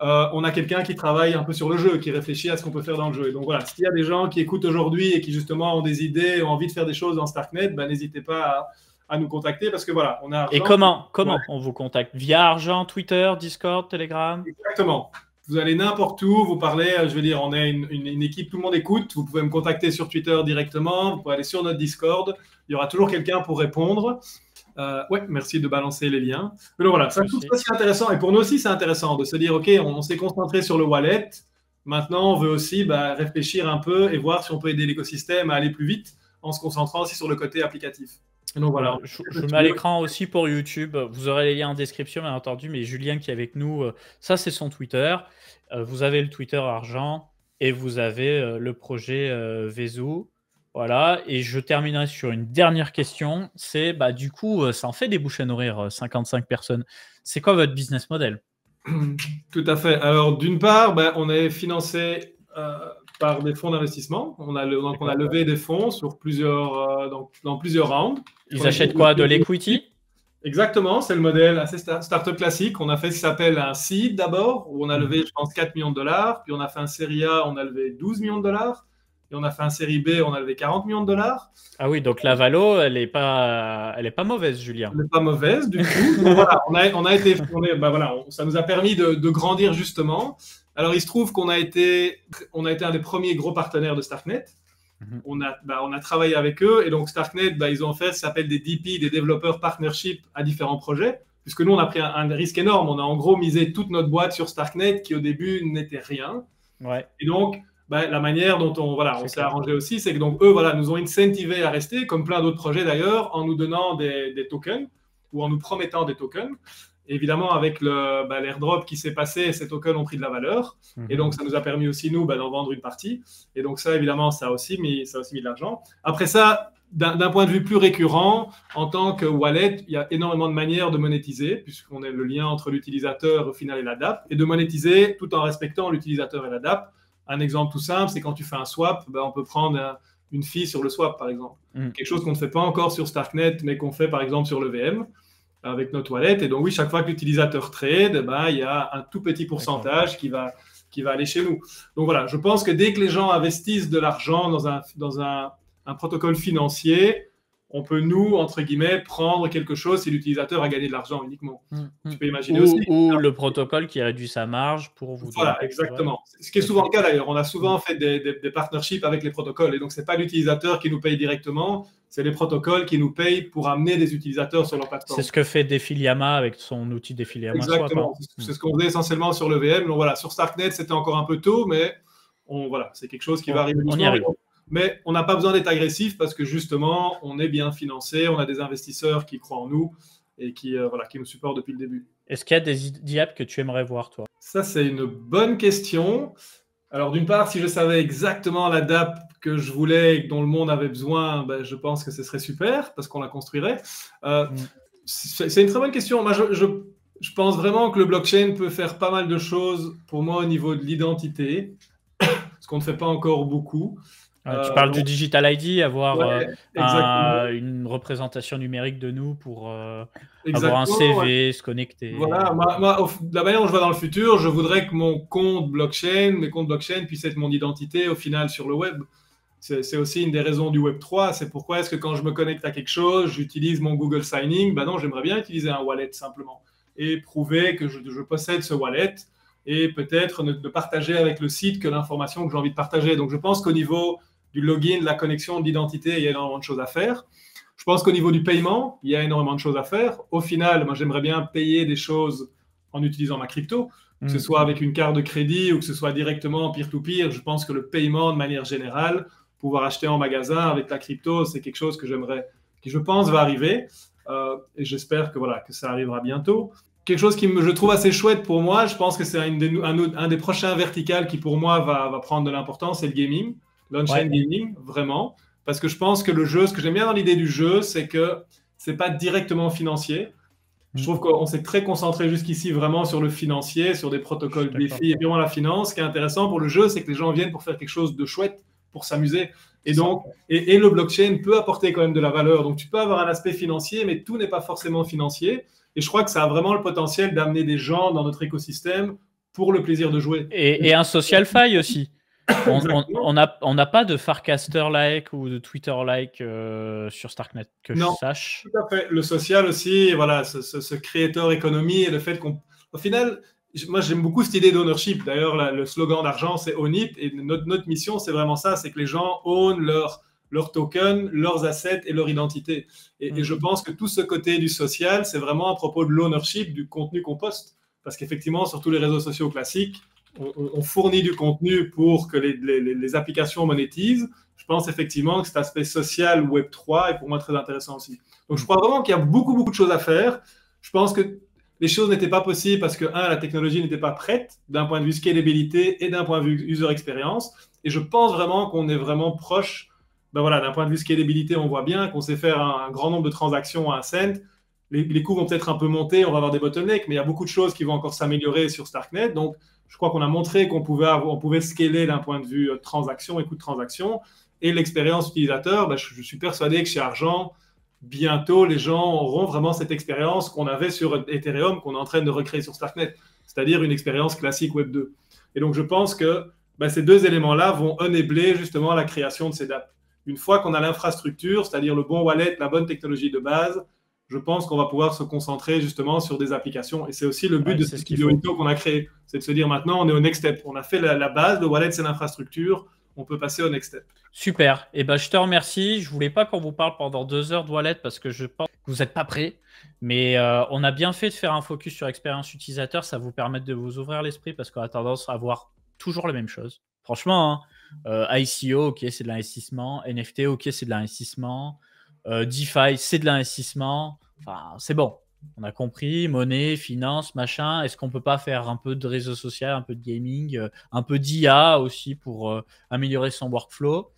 Speaker 2: On a quelqu'un qui travaille un peu sur le jeu, qui réfléchit à ce qu'on peut faire dans le jeu. Et donc voilà, s'il y a des gens qui écoutent aujourd'hui et qui justement ont des idées, ont envie de faire des choses dans Starknet, n'hésitez pas à nous contacter parce que voilà, on a Argent.
Speaker 1: Et comment on vous contacte? Via Argent, Twitter, Discord, Telegram?
Speaker 2: Exactement. Vous allez n'importe où, vous parlez, je veux dire, on est une équipe, tout le monde écoute. Vous pouvez me contacter sur Twitter directement, vous pouvez aller sur notre Discord. Il y aura toujours quelqu'un pour répondre. Merci de balancer les liens. Mais donc voilà, ça me trouve aussi intéressant. Et pour nous aussi, c'est intéressant de se dire, OK, on s'est concentré sur le wallet. Maintenant, on veut aussi réfléchir un peu et voir si on peut aider l'écosystème à aller plus vite en se concentrant aussi sur le côté applicatif. Et donc voilà.
Speaker 1: Je mets à l'écran aussi pour YouTube. Vous aurez les liens en description, bien entendu. Mais Julien qui est avec nous, ça, c'est son Twitter. Vous avez le Twitter Argent et vous avez le projet Vesu. Voilà, et je terminerai sur une dernière question. C'est, du coup, ça en fait des bouches à nourrir, 55 personnes. C'est quoi votre business model?
Speaker 2: Tout à fait. Alors, d'une part, on est financé par des fonds d'investissement. On a levé des fonds sur dans plusieurs rounds.
Speaker 1: Ils achètent quoi? De l'equity?
Speaker 2: Exactement, c'est le modèle assez startup classique. On a fait ce qui s'appelle un seed d'abord, où on a levé, je pense, 4 millions de dollars. Puis on a fait un série A, on a levé 12 millions de dollars. Et on a fait un série B, on a levé 40 millions de dollars.
Speaker 1: Ah oui, donc la valo, elle est pas mauvaise, Julien.
Speaker 2: Elle n'est pas mauvaise du tout. Donc voilà, ça nous a permis de grandir justement. Alors il se trouve qu'on a été un des premiers gros partenaires de Starknet. On a travaillé avec eux et donc Starknet, ils ont fait, ça s'appelle des DP, des Developer Partnership à différents projets. Puisque nous, on a pris un risque énorme. On a en gros misé toute notre boîte sur Starknet qui au début n'était rien.
Speaker 1: Ouais.
Speaker 2: Et donc, la manière dont on s'est arrangé aussi, c'est que donc, eux nous ont incentivé à rester, comme plein d'autres projets d'ailleurs, en nous donnant des tokens ou en nous promettant des tokens. Et évidemment, avec l'airdrop qui s'est passé, ces tokens ont pris de la valeur. Et donc, ça nous a permis aussi, nous, d'en vendre une partie. Et donc, ça, évidemment, ça a aussi mis de l'argent. Après ça, d'un point de vue plus récurrent, en tant que wallet, il y a énormément de manières de monétiser, puisqu'on est le lien entre l'utilisateur au final et la dApp, et de monétiser tout en respectant l'utilisateur et la dApp. Un exemple tout simple, c'est quand tu fais un swap, on peut prendre une fee sur le swap, par exemple. Quelque chose qu'on ne fait pas encore sur Starknet, mais qu'on fait, par exemple, sur le VM. avec notre wallet. Et donc oui, chaque fois que l'utilisateur trade, ben, il y a un tout petit pourcentage qui va aller chez nous. Donc voilà, je pense que dès que les gens investissent de l'argent dans un protocole financier, on peut, nous, entre guillemets, prendre quelque chose si l'utilisateur a gagné de l'argent uniquement. Tu peux imaginer aussi.
Speaker 1: Ou le protocole qui réduit sa marge pour vous.
Speaker 2: Voilà, exactement. Ce qui est souvent le cas d'ailleurs. On a souvent fait des partnerships avec les protocoles. Et donc, ce n'est pas l'utilisateur qui nous paye directement, c'est les protocoles qui nous payent pour amener des utilisateurs sur leur plateforme.
Speaker 1: C'est ce que fait Defiliama avec son outil Defiliama.
Speaker 2: Exactement. C'est ce qu'on faisait essentiellement sur le VM. Donc voilà, sur Starknet, c'était encore un peu tôt, mais voilà, c'est quelque chose qui va arriver doucement.
Speaker 1: On y arrive.
Speaker 2: Mais on n'a pas besoin d'être agressif parce que justement, on est bien financé, on a des investisseurs qui croient en nous et qui nous supportent depuis le début.
Speaker 1: Est-ce qu'il y a des DApps que tu aimerais voir, toi?
Speaker 2: Ça, c'est une bonne question. Alors, d'une part, si je savais exactement la DApp que je voulais et dont le monde avait besoin, ben, je pense que ce serait super parce qu'on la construirait. C'est une très bonne question. Moi, je pense vraiment que le blockchain peut faire pas mal de choses pour moi au niveau de l'identité, ce qu'on ne fait pas encore beaucoup.
Speaker 1: Tu parles du Digital ID, avoir une représentation numérique de nous pour avoir un CV, se connecter.
Speaker 2: Voilà, moi, la manière dont je vois dans le futur, je voudrais que mes comptes blockchain puissent être mon identité au final sur le web. C'est aussi une des raisons du Web 3. C'est pourquoi est-ce que quand je me connecte à quelque chose, j'utilise mon Google Signing? Ben non, j'aimerais bien utiliser un wallet simplement et prouver que je possède ce wallet et peut-être ne partager avec le site que l'information que j'ai envie de partager. Donc, je pense qu'au niveau du login, de la connexion, de l'identité, il y a énormément de choses à faire. Je pense qu'au niveau du paiement, il y a énormément de choses à faire. Au final, moi, j'aimerais bien payer des choses en utilisant ma crypto, que ce soit avec une carte de crédit ou que ce soit directement peer-to-peer. Je pense que le paiement, de manière générale, pouvoir acheter en magasin avec la crypto, c'est quelque chose que qui je pense va arriver. Et j'espère que ça arrivera bientôt. Quelque chose qui je trouve assez chouette pour moi, je pense que c'est un des prochains verticales qui pour moi va prendre de l'importance, c'est le gaming. L'on-chain gaming, vraiment. Parce que je pense que le jeu, ce que j'aime bien dans l'idée du jeu, c'est que c'est pas directement financier. Je trouve qu'on s'est très concentré jusqu'ici vraiment sur le financier, sur des protocoles DeFi et vraiment la finance. Ce qui est intéressant pour le jeu, c'est que les gens viennent pour faire quelque chose de chouette, pour s'amuser. Et donc, et le blockchain peut apporter quand même de la valeur. Donc, tu peux avoir un aspect financier, mais tout n'est pas forcément financier. Et je crois que ça a vraiment le potentiel d'amener des gens dans notre écosystème pour le plaisir de jouer.
Speaker 1: Et un social faille aussi. On n'a pas de Farcaster-like ou de Twitter-like sur Starknet, que je sache.
Speaker 2: Tout à fait. Le social aussi, voilà, ce creator economy et le fait au final, moi j'aime beaucoup cette idée d'ownership. D'ailleurs, le slogan d'argent, c'est Own It. Et notre mission, c'est vraiment ça, c'est que les gens own leurs tokens, leurs assets et leur identité. Et je pense que tout ce côté du social, c'est vraiment à propos de l'ownership du contenu qu'on poste. Parce qu'effectivement, sur tous les réseaux sociaux classiques, on fournit du contenu pour que les applications monétisent. Je pense effectivement que cet aspect social Web 3 est pour moi très intéressant aussi. Donc, je crois vraiment qu'il y a beaucoup de choses à faire. Je pense que les choses n'étaient pas possibles parce que, la technologie n'était pas prête d'un point de vue scalabilité et d'un point de vue user experience. Et je pense vraiment qu'on est vraiment proche. D'un point de vue scalabilité, on voit bien qu'on sait faire un grand nombre de transactions à un cent. Les coûts vont peut-être un peu monter, on va avoir des bottlenecks, mais il y a beaucoup de choses qui vont encore s'améliorer sur Starknet. Donc, je crois qu'on a montré qu'on pouvait scaler d'un point de vue transaction et coût de transaction. Et l'expérience utilisateur, je suis persuadé que chez Argent, bientôt, les gens auront vraiment cette expérience qu'on avait sur Ethereum, qu'on est en train de recréer sur Starknet, c'est-à-dire une expérience classique Web 2. Et donc, je pense que ces deux éléments-là vont enabler justement la création de ces dApps. Une fois qu'on a l'infrastructure, c'est-à-dire le bon wallet, la bonne technologie de base, je pense qu'on va pouvoir se concentrer justement sur des applications. Et c'est aussi le but de cette vidéo qu'on a créé. C'est de se dire maintenant, on est au next step. On a fait la base, le wallet, c'est l'infrastructure. On peut passer au next step.
Speaker 1: Super. Et je te remercie. Je ne voulais pas qu'on vous parle pendant 2 heures de wallet parce que je pense que vous n'êtes pas prêts. Mais on a bien fait de faire un focus sur l'expérience utilisateur. Ça vous permet de vous ouvrir l'esprit parce qu'on a tendance à voir toujours la même chose. Franchement, ICO, ok, c'est de l'investissement. NFT, ok, c'est de l'investissement. DeFi, c'est de l'investissement. Enfin, c'est bon. On a compris. Monnaie, finance, machin. Est-ce qu'on peut pas faire un peu de réseau social, un peu de gaming, un peu d'IA aussi pour améliorer son workflow?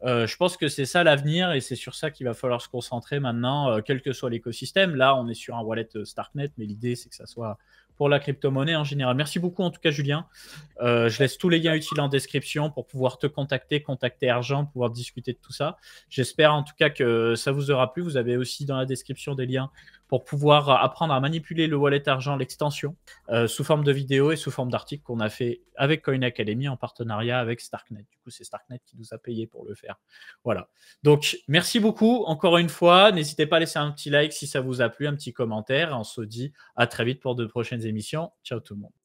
Speaker 1: Je pense que c'est ça l'avenir et c'est sur ça qu'il va falloir se concentrer maintenant, quel que soit l'écosystème. Là, on est sur un wallet Starknet, mais l'idée, c'est que ça soit pour la crypto-monnaie en général. Merci beaucoup en tout cas, Julien. Je laisse tous les liens utiles en description pour pouvoir te contacter Argent, pouvoir discuter de tout ça. J'espère en tout cas que ça vous aura plu. Vous avez aussi dans la description des liens pour pouvoir apprendre à manipuler le wallet Argent, l'extension, sous forme de vidéo et sous forme d'articles qu'on a fait avec Coin Academy en partenariat avec Starknet. Du coup, c'est Starknet qui nous a payé pour le faire. Voilà. Donc, merci beaucoup encore une fois. N'hésitez pas à laisser un petit like si ça vous a plu, un petit commentaire. Et on se dit à très vite pour de prochaines émissions. Ciao tout le monde.